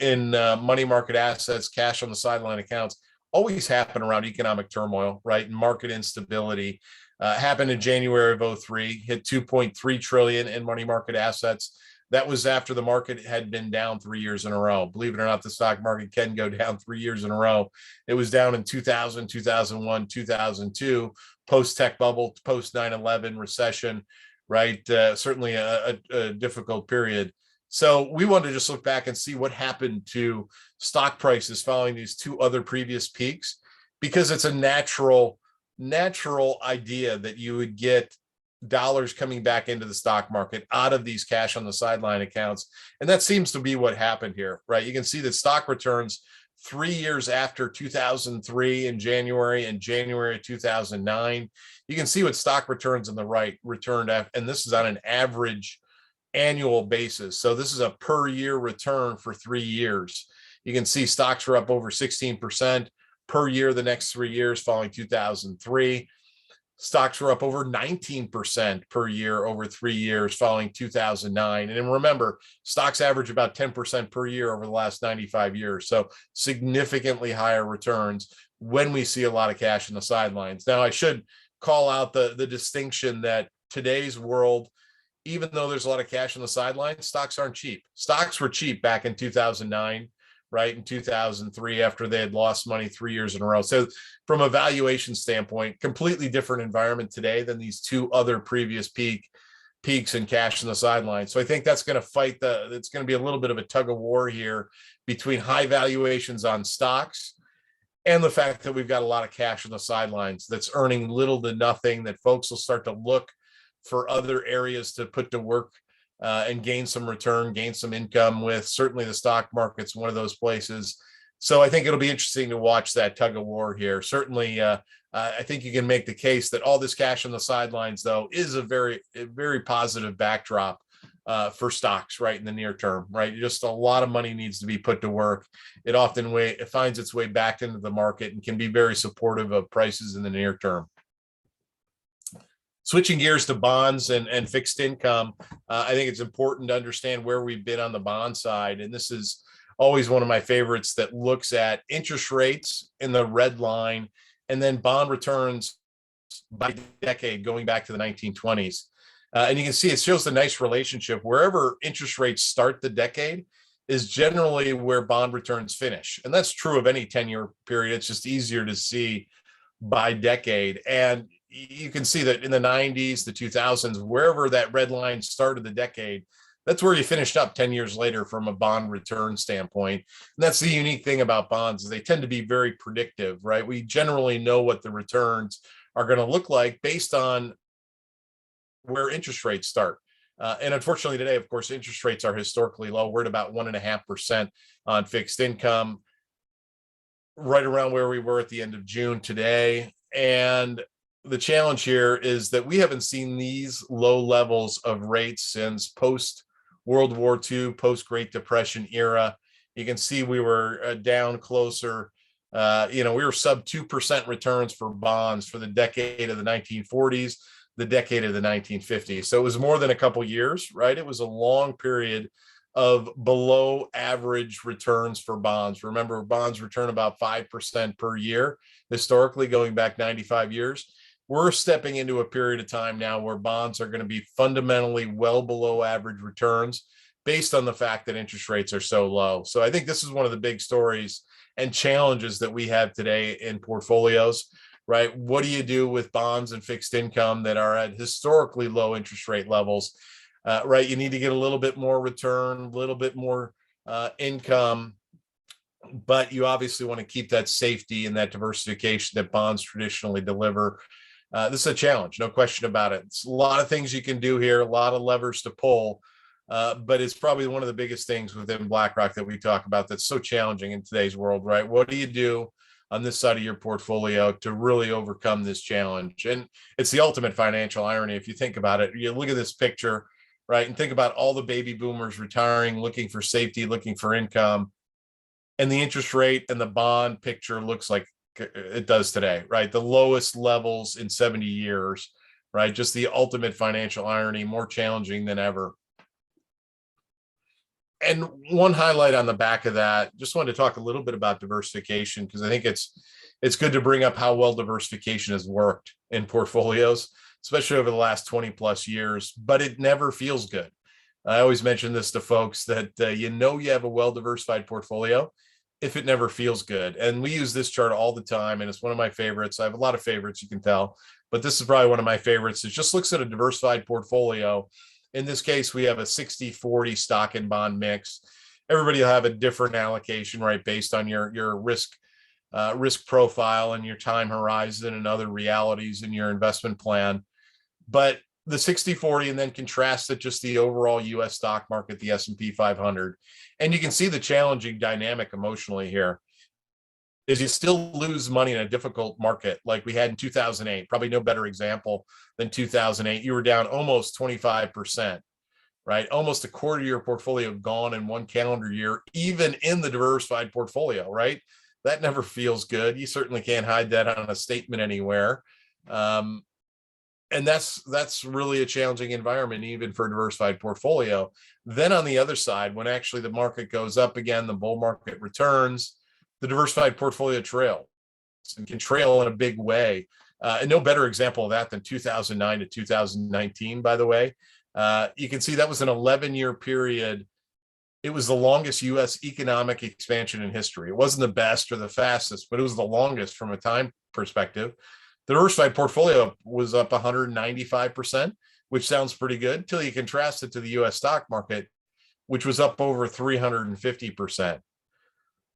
in money market assets, cash on the sideline accounts, always happen around economic turmoil, right? And market instability. Happened in January of 2003, hit 2.3 trillion in money market assets. That was after the market had been down 3 years in a row. Believe it or not, the stock market can go down 3 years in a row. It was down in 2000, 2001, 2002, post-tech bubble, post-9/11 recession, right? Certainly a difficult period. So we wanted to just look back and see what happened to stock prices following these two other previous peaks, because it's a natural idea that you would get dollars coming back into the stock market out of these cash on the sideline accounts. And that seems to be what happened here, right? You can see that stock returns 3 years after 2003 in January and January of 2009. You can see what stock returns on the right returned, and this is on an average annual basis. So this is a per year return for 3 years. You can see stocks were up over 16% per year the next 3 years following 2003. Stocks were up over 19% per year over 3 years following 2009. And remember, stocks average about 10% per year over the last 95 years. So significantly higher returns when we see a lot of cash in the sidelines. Now, I should call out the distinction that today's world, even though there's a lot of cash on the sidelines, stocks aren't cheap. Stocks were cheap back in 2009, right? In 2003, after they had lost money 3 years in a row. So from a valuation standpoint, completely different environment today than these two other previous peaks in cash on the sidelines. So I think that's going to it's going to be a little bit of a tug of war here between high valuations on stocks and the fact that we've got a lot of cash on the sidelines that's earning little to nothing, that folks will start to look for other areas to put to work and gain some return, gain some income with. Certainly the stock market's one of those places. So I think it'll be interesting to watch that tug of war here. Certainly, I think you can make the case that all this cash on the sidelines, though, is a very positive backdrop for stocks, right, in the near term, right? Just a lot of money needs to be put to work. It finds its way back into the market and can be very supportive of prices in the near term. Switching gears to bonds and fixed income, I think it's important to understand where we've been on the bond side. And this is always one of my favorites that looks at interest rates in the red line and then bond returns by decade going back to the 1920s. And you can see it shows a nice relationship. Wherever interest rates start the decade is generally where bond returns finish. And that's true of any 10-year period. It's just easier to see by decade. And you can see that in the 90s, the 2000s, wherever that red line started the decade, that's where you finished up 10 years later from a bond return standpoint. And that's the unique thing about bonds is they tend to be very predictive, right? We generally know what the returns are going to look like based on where interest rates start. And unfortunately today, of course, interest rates are historically low. We're at about 1.5% on fixed income, right around where we were at the end of June today. And the challenge here is that we haven't seen these low levels of rates since post World War II, post Great Depression era. You can see we were down closer. We were sub 2% returns for bonds for the decade of the 1940s, the decade of the 1950s. So it was more than a couple years, right? It was a long period of below average returns for bonds. Remember, bonds return about 5% per year, historically going back 95 years. We're stepping into a period of time now where bonds are going to be fundamentally well below average returns based on the fact that interest rates are so low. So I think this is one of the big stories and challenges that we have today in portfolios, right? What do you do with bonds and fixed income that are at historically low interest rate levels, right? You need to get a little bit more return, a little bit more income, but you obviously want to keep that safety and that diversification that bonds traditionally deliver. This is a challenge, no question about it. It's a lot of things you can do here, a lot of levers to pull, but it's probably one of the biggest things within BlackRock that we talk about that's so challenging in today's world, right? What do you do on this side of your portfolio to really overcome this challenge? And it's the ultimate financial irony. If you think about it, you look at this picture, right? And think about all the baby boomers retiring, looking for safety, looking for income. And the interest rate and the bond picture looks like it does today, right? The lowest levels in 70 years, right? Just the ultimate financial irony, more challenging than ever. And one highlight on the back of that, just wanted to talk a little bit about diversification, because I think it's good to bring up how well diversification has worked in portfolios, especially over the last 20 plus years, but it never feels good. I always mention this to folks that you have a well-diversified portfolio if it never feels good. And we use this chart all the time, and it's one of my favorites. I have a lot of favorites, you can tell, but this is probably one of my favorites. It just looks at a diversified portfolio. In this case, we have a 60-40 stock and bond mix. Everybody will have a different allocation, right, based on your risk profile and your time horizon and other realities in your investment plan. But the 60-40, and then contrast it just the overall U.S. stock market, the S&P 500. And you can see the challenging dynamic emotionally here is you still lose money in a difficult market like we had in 2008. Probably no better example than 2008. You were down almost 25%, right? Almost a quarter of your portfolio gone in one calendar year, even in the diversified portfolio, right? That never feels good. You certainly can't hide that on a statement anywhere. And that's really a challenging environment, even for a diversified portfolio. Then on the other side, when actually the market goes up again, the bull market returns, the diversified portfolio trails and can trail in a big way. And no better example of that than 2009 to 2019, by the way. You can see that was an 11-year period. It was the longest U.S. economic expansion in history. It wasn't the best or the fastest, but it was the longest from a time perspective. The diversified portfolio was up 195%, which sounds pretty good until you contrast it to the U.S. stock market, which was up over 350%.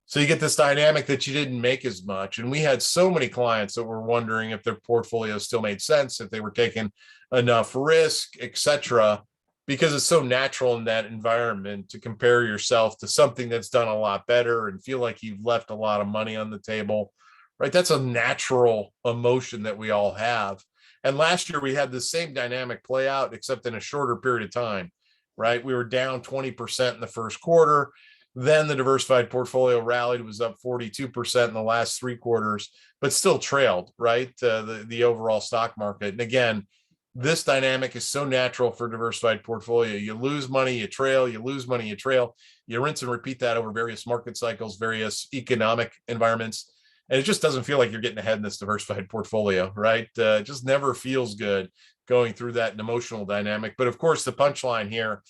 So you get this dynamic that you didn't make as much. And we had so many clients that were wondering if their portfolio still made sense, if they were taking enough risk, et cetera, because it's so natural in that environment to compare yourself to something that's done a lot better and feel like you've left a lot of money on the table, right? That's a natural emotion that we all have. And last year we had the same dynamic play out, except in a shorter period of time. right? We were down 20% in the first quarter. Then the diversified portfolio rallied, was up 42% in the last 3 quarters, but still trailed, right? The overall stock market. And again, this dynamic is so natural for diversified portfolio. You lose money, you trail, you lose money, you trail, you rinse and repeat that over various market cycles, various economic environments. And it just doesn't feel like you're getting ahead in this diversified portfolio, right? It just never feels good going through that emotional dynamic. But of course, the punchline here,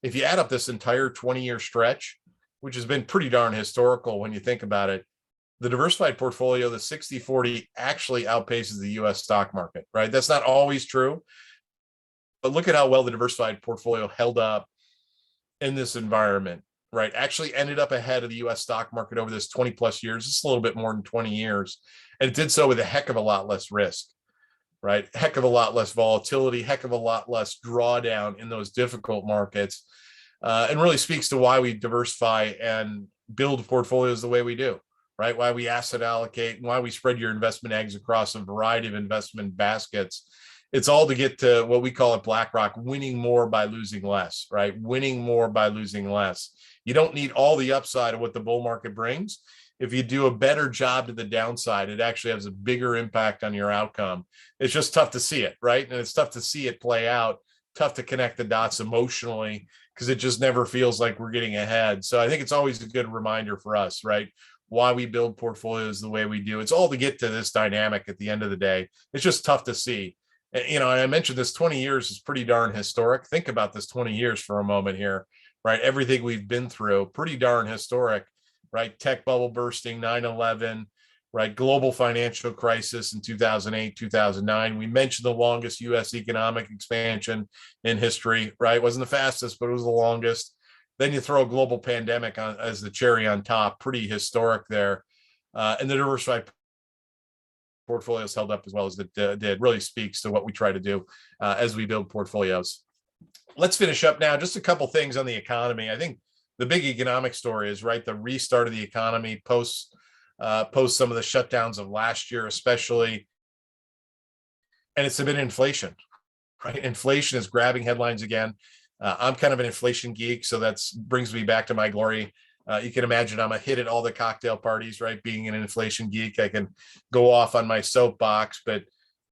if you add up this entire 20-year stretch, which has been pretty darn historical when you think about it, the diversified portfolio, the 60-40, actually outpaces the US stock market, right? That's not always true, but look at how well the diversified portfolio held up in this environment, right? Actually ended up ahead of the US stock market over this 20 plus years, just a little bit more than 20 years. And it did so with a heck of a lot less risk, right? Heck of a lot less volatility, heck of a lot less drawdown in those difficult markets. And really speaks to why we diversify and build portfolios the way we do, right? Why we asset allocate and why we spread your investment eggs across a variety of investment baskets. It's all to get to what we call at BlackRock, winning more by losing less, right? Winning more by losing less. You don't need all the upside of what the bull market brings. If you do a better job to the downside, it actually has a bigger impact on your outcome. It's just tough to see it, right? And it's tough to see it play out, tough to connect the dots emotionally, because it just never feels like we're getting ahead. So I think it's always a good reminder for us, right? Why we build portfolios the way we do. It's all to get to this dynamic at the end of the day. It's just tough to see. And I mentioned this 20 years is pretty darn historic. Think about this 20 years for a moment here, right? Everything we've been through, pretty darn historic, right? Tech bubble bursting, 9/11, right? Global financial crisis in 2008, 2009. We mentioned the longest US economic expansion in history, right? It wasn't the fastest, but it was the longest. Then you throw a global pandemic on as the cherry on top, pretty historic there. And the diversified portfolios held up as well as it did. Really speaks to what we try to do as we build portfolios. Let's finish up now. Just a couple things on the economy. I think the big economic story is, right, the restart of the economy post some of the shutdowns of last year, especially. And it's been inflation, right? Inflation is grabbing headlines again. I'm kind of an inflation geek, so that brings me back to my glory. You can imagine I'm a hit at all the cocktail parties, right? Being an inflation geek, I can go off on my soapbox, but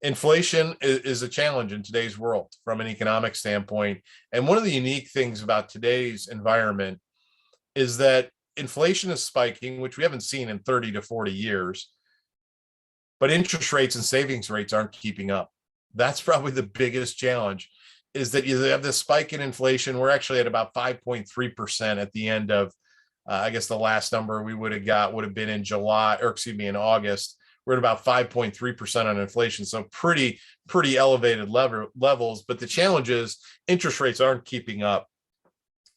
inflation is a challenge in today's world from an economic standpoint. And one of the unique things about today's environment is that inflation is spiking, which we haven't seen in 30 to 40 years, but interest rates and savings rates aren't keeping up. That's probably the biggest challenge, is that you have this spike in inflation. We're actually at about 5.3% at the end of, I guess the last number we would have been in in August. We're at about 5.3% on inflation. So pretty elevated levels, but the challenge is interest rates aren't keeping up.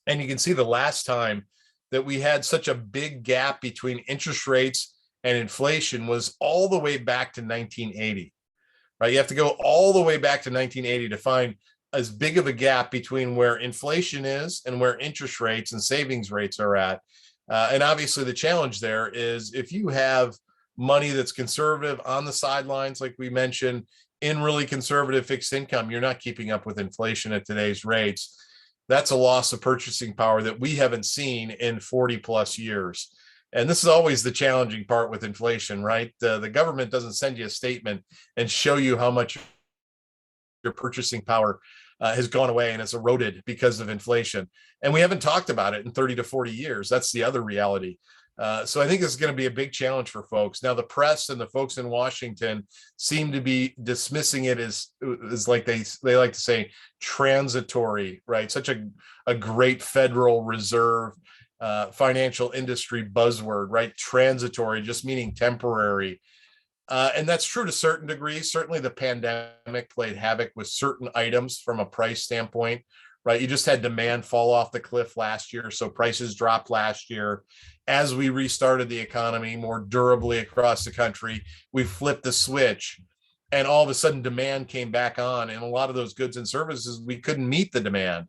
And you can see the last time that we had such a big gap between interest rates and inflation was all the way back to 1980, right? You have to go all the way back to 1980 to find as big of a gap between where inflation is and where interest rates and savings rates are at. And obviously the challenge there is if you have money that's conservative on the sidelines, like we mentioned, in really conservative fixed income, you're not keeping up with inflation at today's rates. That's a loss of purchasing power that we haven't seen in 40 plus years. And this is always the challenging part with inflation, right? The government doesn't send you a statement and show you how much your purchasing power has gone away and it's eroded because of inflation. And we haven't talked about it in 30 to 40 years. That's the other reality. So I think this is going to be a big challenge for folks. Now, the press and the folks in Washington seem to be dismissing it as like they like to say, transitory, right? Such a great Federal Reserve financial industry buzzword, right? Transitory, just meaning temporary. And that's true to certain degrees. Certainly the pandemic played havoc with certain items from a price standpoint, right? You just had demand fall off the cliff last year. So prices dropped last year. As we restarted the economy more durably across the country, we flipped the switch and all of a sudden demand came back on. And a lot of those goods and services, we couldn't meet the demand,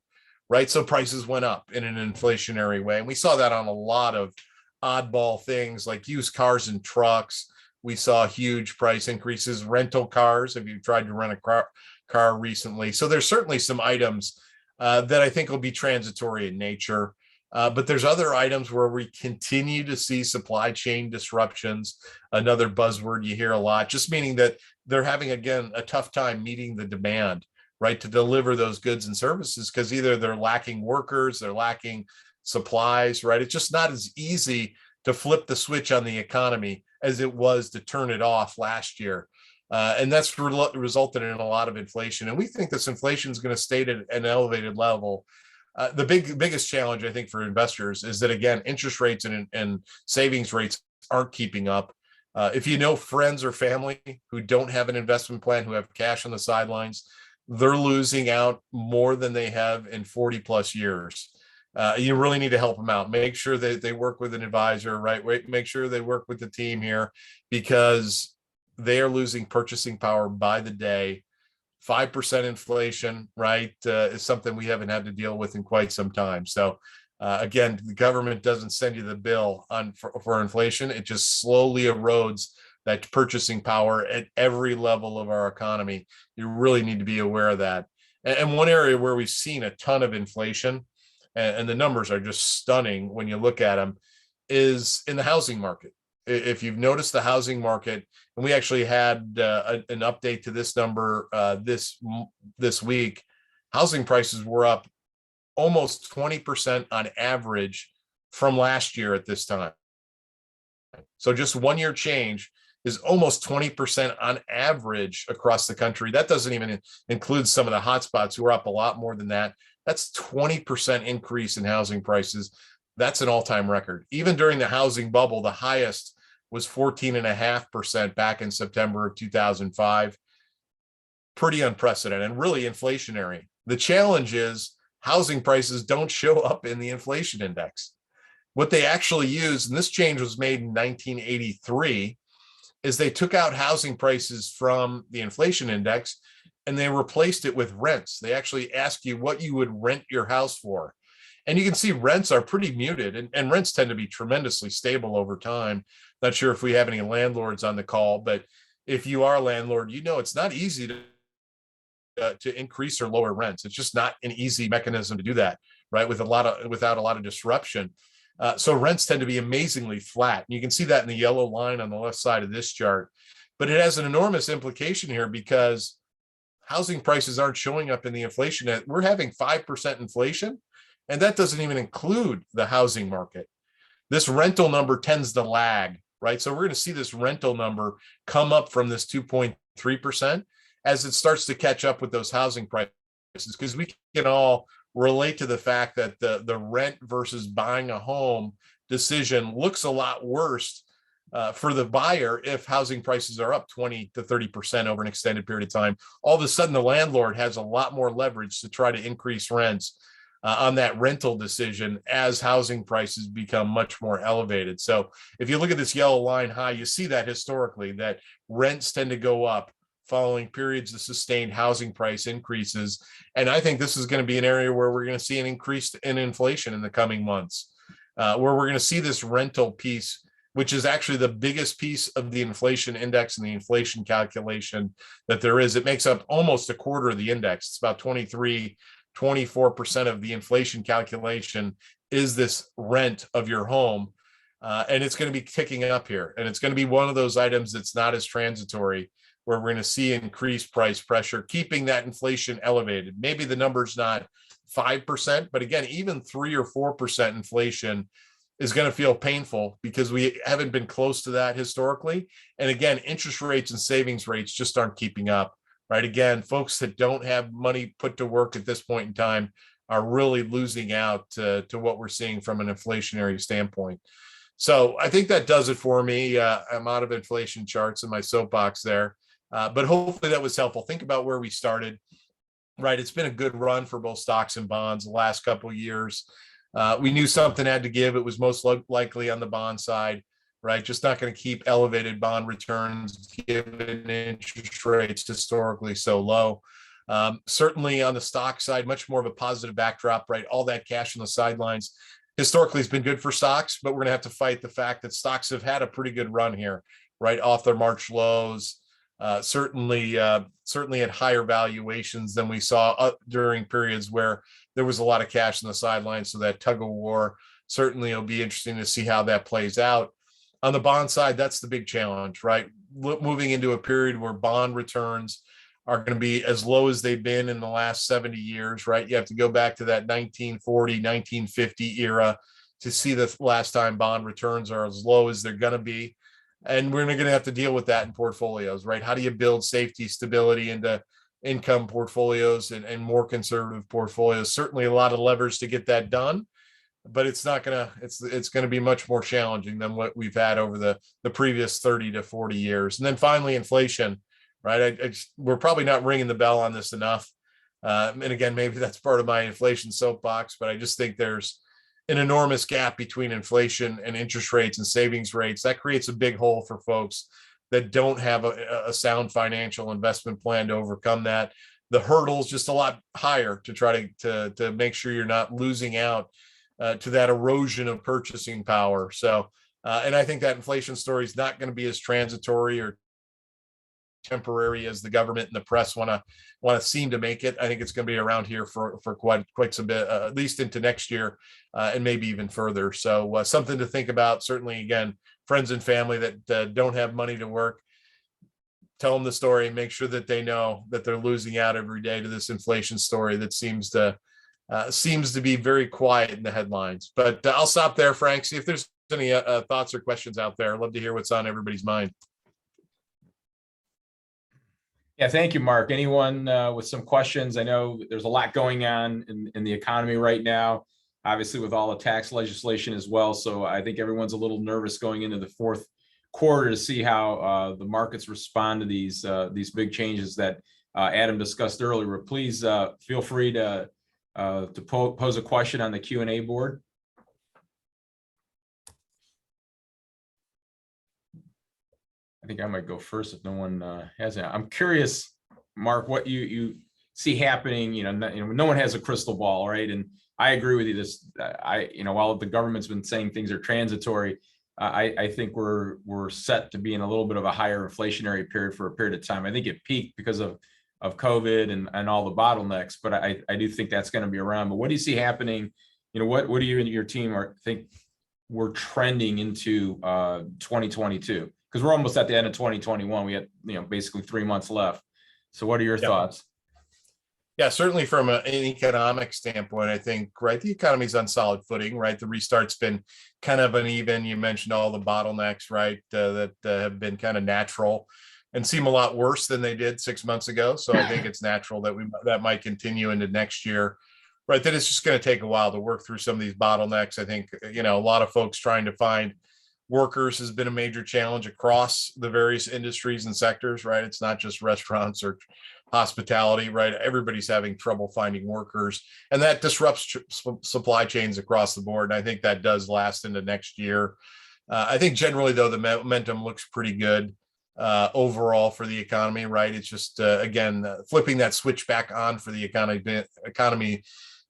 right? So prices went up in an inflationary way. And we saw that on a lot of oddball things like used cars and trucks. We saw huge price increases, rental cars, if you've tried to rent a car recently. So there's certainly some items that I think will be transitory in nature. But there's other items where we continue to see supply chain disruptions, another buzzword you hear a lot, just meaning that they're having, again, a tough time meeting the demand, right, to deliver those goods and services, because either they're lacking workers, they're lacking supplies, right? It's just not as easy to flip the switch on the economy as it was to turn it off last year. And that's resulted in a lot of inflation. And we think this inflation is going to stay at an elevated level. The biggest challenge, I think, for investors is that, again, interest rates and savings rates aren't keeping up. If you know friends or family who don't have an investment plan, who have cash on the sidelines, they're losing out more than they have in 40 plus years. You really need to help them out. Make sure that they work with an advisor, right? Make sure they work with the team here, because they are losing purchasing power by the day. 5% inflation, right, is something we haven't had to deal with in quite some time. So again, the government doesn't send you the bill for inflation. It just slowly erodes that purchasing power at every level of our economy. You really need to be aware of that. And one area where we've seen a ton of inflation, and the numbers are just stunning when you look at them, is in the housing market. If you've noticed the housing market, and we actually had an update to this number this week, housing prices were up almost 20% on average from last year at this time. So just 1 year change is almost 20% on average across the country. That doesn't even include some of the hotspots who are up a lot more than that. That's 20% increase in housing prices. That's an all-time record. Even during the housing bubble, the highest was 14.5% back in September of 2005. Pretty unprecedented and really inflationary. The challenge is housing prices don't show up in the inflation index. What they actually use, and this change was made in 1983, is they took out housing prices from the inflation index and they replaced it with rents. They actually ask you what you would rent your house for. And you can see rents are pretty muted, and rents tend to be tremendously stable over time. Not sure if we have any landlords on the call, but if you are a landlord, you know it's not easy to increase or lower rents. It's just not an easy mechanism to do that, right? Without a lot of disruption. So rents tend to be amazingly flat. And you can see that in the yellow line on the left side of this chart. But it has an enormous implication here, because housing prices aren't showing up in the inflation. We're having 5% inflation, and that doesn't even include the housing market. This rental number tends to lag, right? So we're going to see this rental number come up from this 2.3% as it starts to catch up with those housing prices, because we can all relate to the fact that the rent versus buying a home decision looks a lot worse for the buyer if housing prices are up 20 to 30% over an extended period of time. All of a sudden, the landlord has a lot more leverage to try to increase rents on that rental decision as housing prices become much more elevated. So if you look at this yellow line high, you see that historically, that rents tend to go up following periods of sustained housing price increases. And I think this is going to be an area where we're going to see an increase in inflation in the coming months, where we're going to see this rental piece, which is actually the biggest piece of the inflation index and the inflation calculation that there is. It makes up almost a quarter of the index. It's about 24% of the inflation calculation is this rent of your home. And it's going to be ticking up here. And it's going to be one of those items that's not as transitory, where we're going to see increased price pressure, keeping that inflation elevated. Maybe the number's not 5%, but again, even 3 or 4% inflation is going to feel painful, because we haven't been close to that historically. And again, interest rates and savings rates just aren't keeping up, right? Again, folks that don't have money put to work at this point in time are really losing out to what we're seeing from an inflationary standpoint. So I think that does it for me. I'm out of inflation charts in my soapbox there. But hopefully that was helpful. Think about where we started, right? It's been a good run for both stocks and bonds the last couple of years. We knew something had to give. It was most likely on the bond side, right? Just not going to keep elevated bond returns given interest rates historically so low. Certainly on the stock side, much more of a positive backdrop, right? All that cash on the sidelines historically has been good for stocks, but we're going to have to fight the fact that stocks have had a pretty good run here, right? Off their March lows. certainly at higher valuations than we saw during periods where there was a lot of cash on the sidelines. So that tug of war, certainly it'll be interesting to see how that plays out. On the bond side, that's the big challenge, right? Moving into a period where bond returns are going to be as low as they've been in the last 70 years, right? You have to go back to that 1940, 1950 era to see the last time bond returns are as low as they're going to be. And we're going to have to deal with that in portfolios, right? How do you build safety, stability into income portfolios and more conservative portfolios? Certainly a lot of levers to get that done, but it's going to be much more challenging than what we've had over the previous 30 to 40 years. And then finally, inflation, right? We're probably not ringing the bell on this enough. And again, maybe that's part of my inflation soapbox, but I just think there's an enormous gap between inflation and interest rates and savings rates. That creates a big hole for folks that don't have a sound financial investment plan to overcome that. The hurdle's just a lot higher to try to make sure you're not losing out to that erosion of purchasing power. So, and I think that inflation story is not going to be as transitory or temporary as the government and the press want to seem to make it. I think it's going to be around here for quite some bit, at least into next year, and maybe even further. So something to think about. Certainly, again, friends and family that don't have money to work, tell them the story. Make sure that they know that they're losing out every day to this inflation story that seems to be very quiet in the headlines. But I'll stop there, Frank. See if there's any thoughts or questions out there. I'd love to hear what's on everybody's mind. Yeah, thank you, Mark. Anyone with some questions? I know there's a lot going on in the economy right now, obviously with all the tax legislation as well. So I think everyone's a little nervous going into the fourth quarter to see how the markets respond to these big changes that Adam discussed earlier. Please feel free to pose a question on the Q&A board. I think I might go first if no one has it. I'm curious, Mark, what you see happening. No one has a crystal ball, right? And I agree with you. While the government's been saying things are transitory, I think we're set to be in a little bit of a higher inflationary period for a period of time. I think it peaked because of COVID and all the bottlenecks, but I do think that's going to be around. But what do you see happening? What do you and your team think we're trending into 2022? Because we're almost at the end of 2021. We had basically 3 months left. So what are your thoughts? Yeah, certainly from an economic standpoint, I think, right, the economy's on solid footing, right? The restart's been kind of uneven. You mentioned all the bottlenecks, right, that have been kind of natural and seem a lot worse than they did 6 months ago. So I think it's natural that might continue into next year, right? That it's just going to take a while to work through some of these bottlenecks. I think, a lot of folks trying to find workers has been a major challenge across the various industries and sectors, right? It's not just restaurants or hospitality, right? Everybody's having trouble finding workers, and that disrupts supply chains across the board. And I think that does last into next year. I think generally, though, the momentum looks pretty good overall for the economy, right? It's just, again, flipping that switch back on for the economy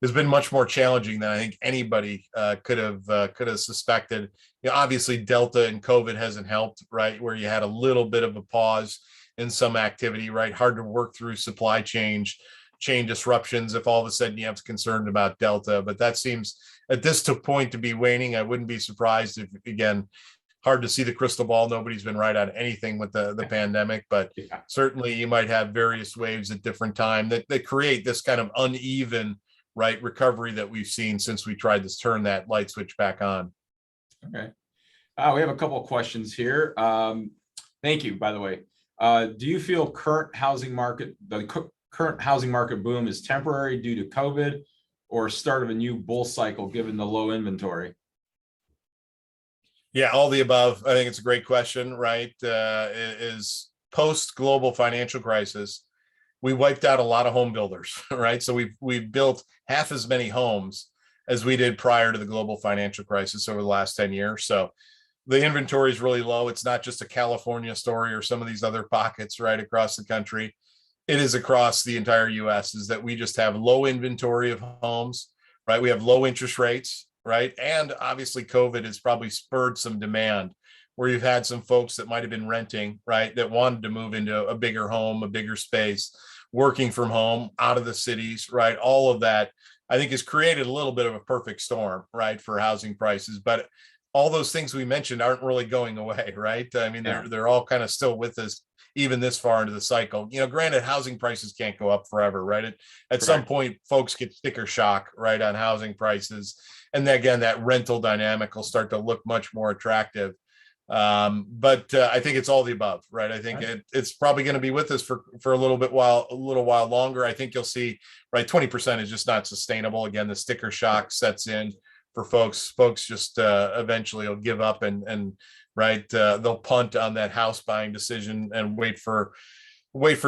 has been much more challenging than I think anybody could have suspected. Obviously, Delta and COVID hasn't helped, right? Where you had a little bit of a pause in some activity, right? Hard to work through supply chain disruptions if all of a sudden you have concerned about Delta. But that seems at this point to be waning. I wouldn't be surprised if, again, hard to see the crystal ball. Nobody's been right on anything with the pandemic, but certainly you might have various waves at different time that create this kind of uneven, right, recovery that we've seen since we tried to turn that light switch back on. Okay. We have a couple of questions here. Thank you, by the way. Do you feel the current housing market boom is temporary due to COVID or start of a new bull cycle given the low inventory? Yeah, all the above. I think it's a great question, right? Is post-global financial crisis, we wiped out a lot of home builders, right? So we've built half as many homes as we did prior to the global financial crisis over the last 10 years. So the inventory is really low. It's not just a California story or some of these other pockets right across the country. It is across the entire US, is that we just have low inventory of homes, right? We have low interest rates, right? And obviously COVID has probably spurred some demand where you've had some folks that might have been renting, right, that wanted to move into a bigger home, a bigger space, working from home, out of the cities, right? All of that, I think, has created a little bit of a perfect storm, right, for housing prices. But all those things we mentioned aren't really going away, right? I mean, Yeah. they're all kind of still with us, even this far into the cycle. Granted, housing prices can't go up forever, right? At some point, folks get sticker shock, right, on housing prices. And then again, that rental dynamic will start to look much more attractive. But I think it's all the above, right? I think it's probably going to be with us for a little while longer. I think you'll see, right, 20% is just not sustainable. Again, the sticker shock sets in for folks. Folks just eventually will give up and right, they'll punt on that house buying decision and wait for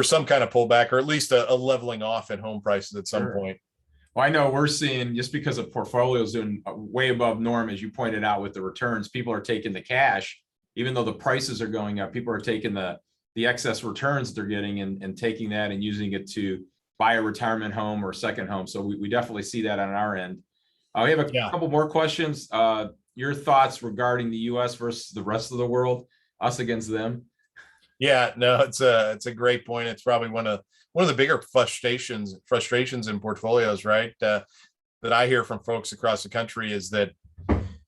some kind of pullback, or at least a leveling off in home prices at some point. Well, I know we're seeing, just because of portfolios doing way above norm, as you pointed out with the returns, people are taking the cash, even though the prices are going up. People are taking the excess returns they're getting and taking that and using it to buy a retirement home or second home. So we definitely see that on our end. We have a couple more questions. Your thoughts regarding the U.S. versus the rest of the world, us against them? Yeah, no, it's a great point. It's probably one of the bigger frustrations in portfolios, right? That I hear from folks across the country is that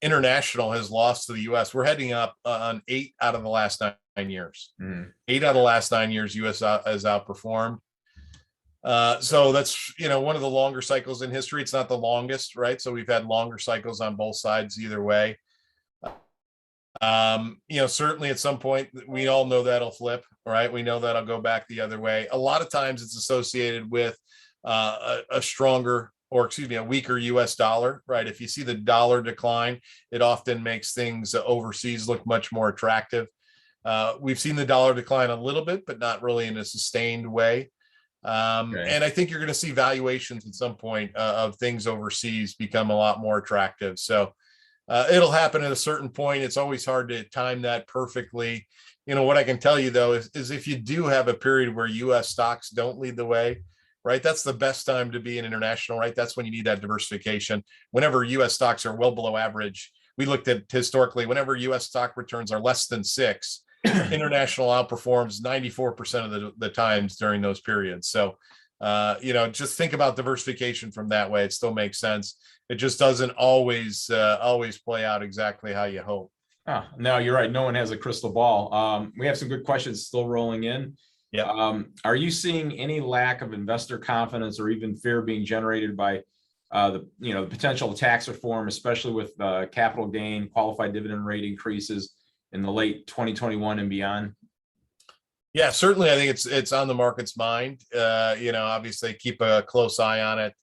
international has lost to the U.S. We're heading up on 8 out of the last 9 years. 8 out of the last 9 years, U.S. has outperformed. So that's, one of the longer cycles in history. It's not the longest, right? So we've had longer cycles on both sides either way. Certainly at some point, we all know that'll flip, right? We know that'll go back the other way. A lot of times it's associated with a weaker US dollar, right? If you see the dollar decline, it often makes things overseas look much more attractive. We've seen the dollar decline a little bit, but not really in a sustained way. And I think you're going to see valuations at some point of things overseas become a lot more attractive. So it'll happen at a certain point. It's always hard to time that perfectly. What I can tell you, though, is if you do have a period where U.S. stocks don't lead the way, right, that's the best time to be in international, right? That's when you need that diversification. Whenever U.S. stocks are well below average, we looked at historically, whenever U.S. stock returns are less than 6, international outperforms 94% of the times during those periods. So, just think about diversification from that way. It still makes sense. It just doesn't always play out exactly how you hope. No, you're right. No one has a crystal ball. We have some good questions still rolling in. Yeah. Are you seeing any lack of investor confidence or even fear being generated by the potential tax reform, especially with capital gain, qualified dividend rate increases in the late 2021 and beyond? Yeah, certainly. I think it's on the market's mind. Obviously keep a close eye on it.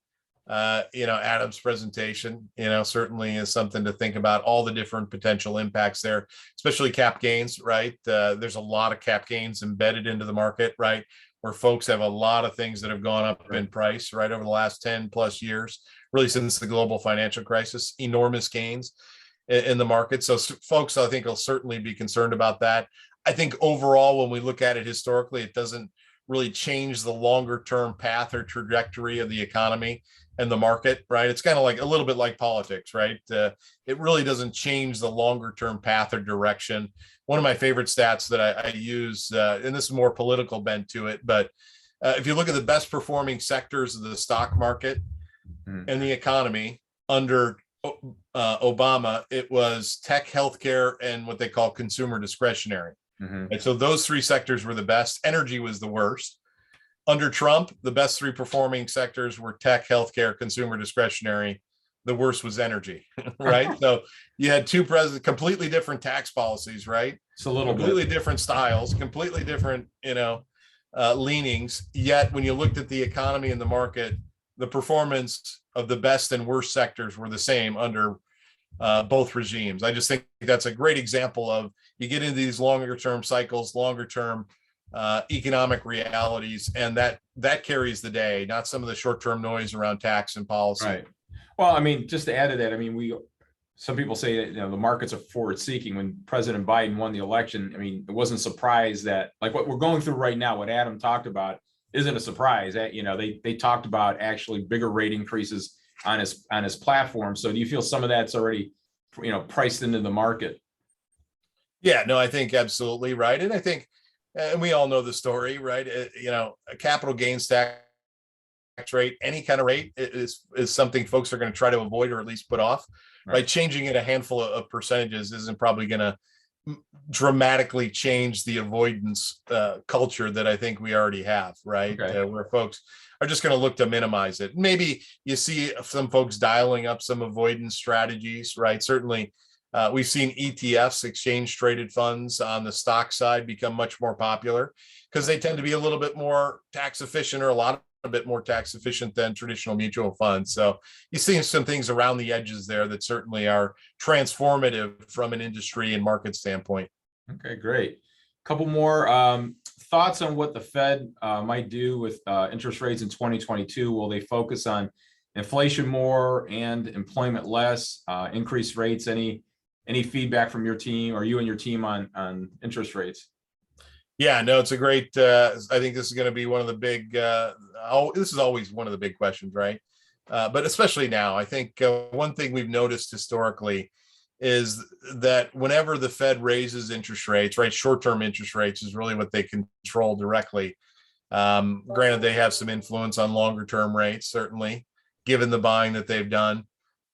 Adam's presentation, certainly is something to think about, all the different potential impacts there, especially cap gains, right? There's a lot of cap gains embedded into the market, right? Where folks have a lot of things that have gone up in price, right, over the last 10 plus years, really since the global financial crisis, enormous gains in the market. So folks, I think, will certainly be concerned about that. I think overall, when we look at it historically, it doesn't really change the longer term path or trajectory of the economy and the market, right? It's kind of like a little bit like politics, right? It really doesn't change the longer term path or direction. One of my favorite stats that I use, and this is more political bent to it, but if you look at the best performing sectors of the stock market and the economy under Obama, it was tech, healthcare, and what they call consumer discretionary. And so those 3 sectors were the best. Energy was the worst. Under Trump, the best 3 performing sectors were tech, healthcare, consumer discretionary. The worst was energy, right? So you had 2 presidents, completely different tax policies, right? It's a little completely different styles, completely different, leanings. Yet when you looked at the economy and the market, the performance of the best and worst sectors were the same under both regimes. I just think that's a great example of, you get into these longer term cycles, longer term economic realities, and that carries the day, not some of the short term noise around tax and policy. Right. Well, I mean, just to add to that, I mean, some people say that the markets are forward seeking. When President Biden won the election, I mean, it wasn't a surprise that, like, what we're going through right now, what Adam talked about, isn't a surprise. That they talked about actually bigger rate increases on his platform. So do you feel some of that's already priced into the market? Yeah, no, I think absolutely right. And I think, and we all know the story, right? A capital gains tax rate, any kind of rate is something folks are going to try to avoid or at least put off, right? Right. Changing it a handful of percentages isn't probably going to dramatically change the avoidance culture that I think we already have, right? Okay. Where folks are just going to look to minimize it. Maybe you see some folks dialing up some avoidance strategies, right? Certainly, we've seen ETFs, exchange traded funds on the stock side, become much more popular because they tend to be a little bit more tax efficient, or a bit more tax efficient than traditional mutual funds. So you see some things around the edges there that certainly are transformative from an industry and market standpoint. Okay, great. Couple more thoughts on what the Fed might do with interest rates in 2022. Will they focus on inflation more and employment less, increase rates? Any feedback from your team or you and your team on interest rates? Yeah, no, it's a great, I think this is going to be one of the big, this is always one of the big questions, right? But especially now, I think one thing we've noticed historically is that whenever the Fed raises interest rates, right, short-term interest rates is really what they control directly. Granted, they have some influence on longer-term rates, certainly, given the buying that they've done.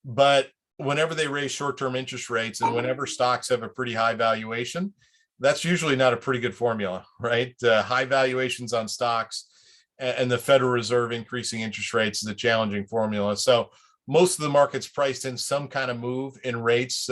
But whenever they raise short-term interest rates and whenever stocks have a pretty high valuation, that's usually not a pretty good formula, right? High valuations on stocks and the Federal Reserve increasing interest rates is a challenging formula. So most of the market's priced in some kind of move in rates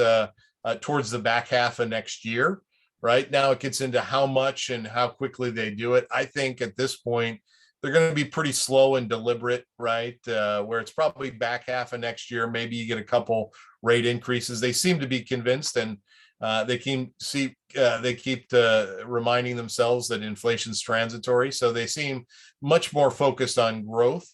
towards the back half of next year. Right now, it gets into how much and how quickly they do it. I think at this point, they're going to be pretty slow and deliberate, right? Where it's probably back half of next year. Maybe you get a couple rate increases. They seem to be convinced, and they keep reminding themselves that inflation's transitory. So they seem much more focused on growth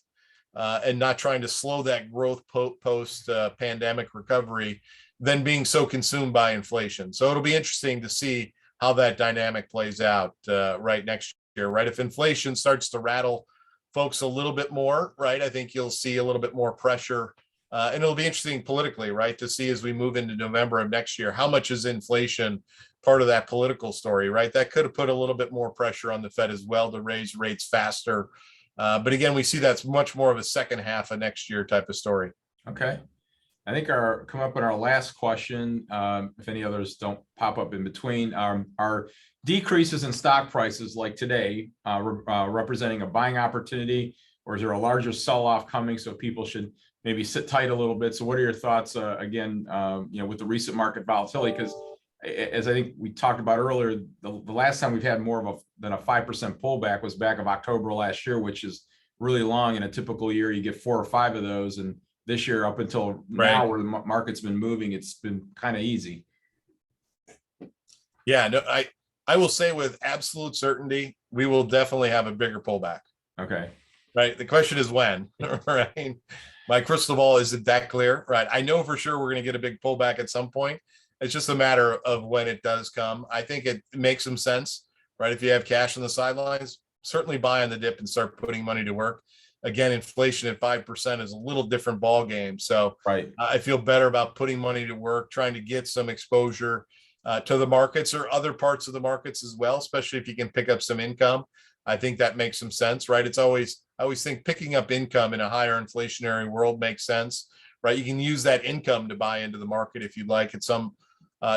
and not trying to slow that growth post pandemic recovery than being so consumed by inflation. So it'll be interesting to see how that dynamic plays out right next year, right? If inflation starts to rattle folks a little bit more, right, I think you'll see a little bit more pressure. And it'll be interesting politically, right, to see as we move into November of next year, how much is inflation part of that political story, right? That could have put a little bit more pressure on the Fed as well to raise rates faster. But again, we see that's much more of a second half of next year type of story. Okay. I think come up in our last question, if any others don't pop up in between, are decreases in stock prices like today representing a buying opportunity, or is there a larger sell-off coming so people should maybe sit tight a little bit? So what are your thoughts again, with the recent market volatility? Because as I think we talked about earlier, the last time we've had more than a 5% pullback was back of October last year, which is really long. In a typical year, you get 4 or 5 of those, and this year up until now, where the market's been moving, it's been kind of easy. Yeah, no, I will say with absolute certainty, we will definitely have a bigger pullback. Okay. Right. The question is when, right? My crystal ball isn't that clear, right? I know for sure we're going to get a big pullback at some point. It's just a matter of when it does come. I think it makes some sense, right? If you have cash on the sidelines, certainly buy on the dip and start putting money to work. Again, inflation at 5% is a little different ball game. So right. I feel better about putting money to work, trying to get some exposure to the markets or other parts of the markets as well, especially if you can pick up some income. I think that makes some sense, right? I always think picking up income in a higher inflationary world makes sense, right? You can use that income to buy into the market if you'd like at some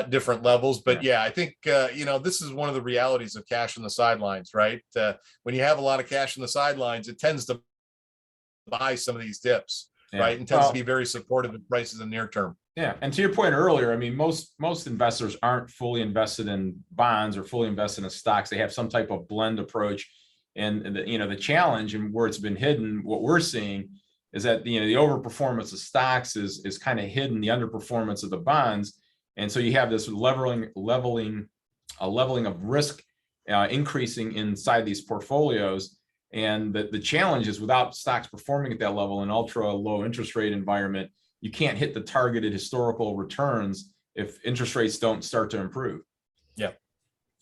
different levels. But yeah, I think, this is one of the realities of cash on the sidelines, right? When you have a lot of cash on the sidelines, it tends to buy some of these dips, right? And tends to be very supportive of prices in the near term. Yeah, and to your point earlier, I mean, most investors aren't fully invested in bonds or fully invested in stocks. They have some type of blend approach, and the challenge and where it's been hidden, what we're seeing is that the overperformance of stocks is kind of hidden the underperformance of the bonds, and so you have this leveling of risk increasing inside these portfolios. And the challenge is, without stocks performing at that level in ultra low interest rate environment, you can't hit the targeted historical returns if interest rates don't start to improve. Yeah,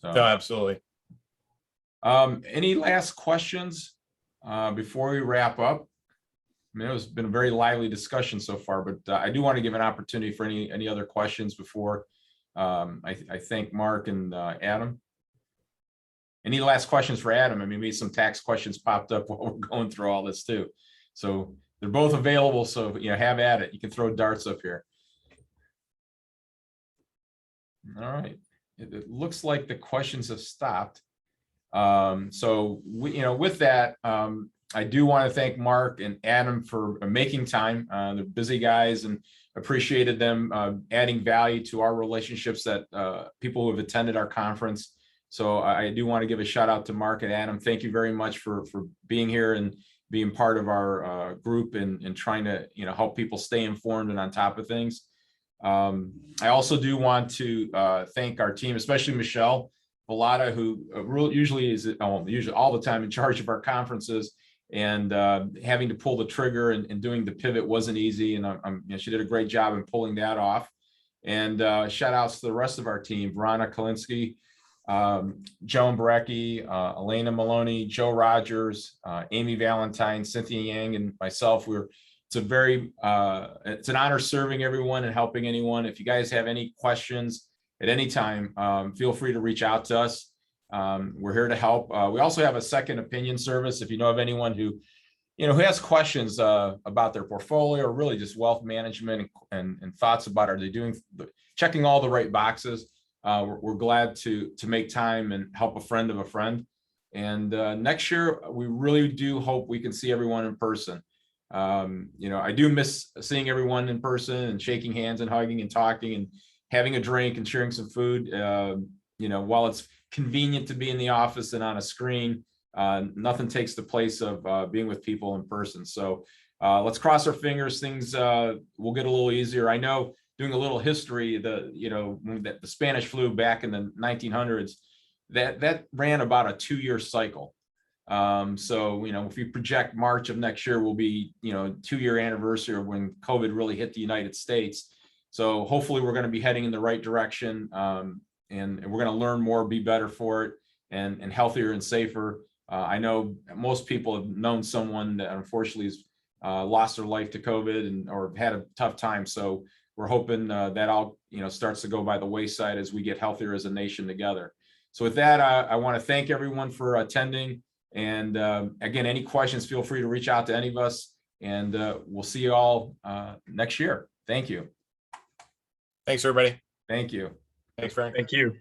so, no, absolutely. Any last questions before we wrap up? I mean, it's been a very lively discussion so far, but I do want to give an opportunity for any other questions before I thank Mark and Adam. Any last questions for Adam? I mean, maybe some tax questions popped up while we're going through all this too. So they're both available. So, have at it. You can throw darts up here. All right. It looks like the questions have stopped. So with that, I do want to thank Mark and Adam for making time. They're busy guys, and appreciated them adding value to our relationships that people who have attended our conference. So I do want to give a shout out to Mark and Adam. Thank you very much for being here and being part of our group and trying to help people stay informed and on top of things. I also do want to thank our team, especially Michelle Vallada, who usually is usually all the time in charge of our conferences, and having to pull the trigger and doing the pivot wasn't easy, and she did a great job in pulling that off. And shout outs to the rest of our team: Verona Kalinsky, Joan Barecki, Elena Maloney, Joe Rogers, Amy Valentine, Cynthia Yang, and myself. It's an honor serving everyone and helping anyone. If you guys have any questions at any time, feel free to reach out to us. We're here to help. We also have a second opinion service. If you know of anyone who has questions about their portfolio, or really just wealth management and thoughts about, are they checking all the right boxes? We're glad to make time and help a friend of a friend. And next year, we really do hope we can see everyone in person. I do miss seeing everyone in person and shaking hands and hugging and talking and having a drink and sharing some food. While it's convenient to be in the office and on a screen, nothing takes the place of being with people in person. So let's cross our fingers. Things will get a little easier. I know, doing a little history, the Spanish flu back in the 1900s, that ran about a 2-year cycle. So, if you project March of next year will be, 2-year anniversary of when COVID really hit the United States. So hopefully we're going to be heading in the right direction, and we're going to learn more, be better for it, and healthier and safer. I know most people have known someone that unfortunately has lost their life to COVID or had a tough time. So we're hoping that all starts to go by the wayside as we get healthier as a nation together. So with that, I want to thank everyone for attending. And again, any questions, feel free to reach out to any of us, and we'll see you all next year. Thank you. Thanks, everybody. Thank you. Thanks, Frank. Thank you.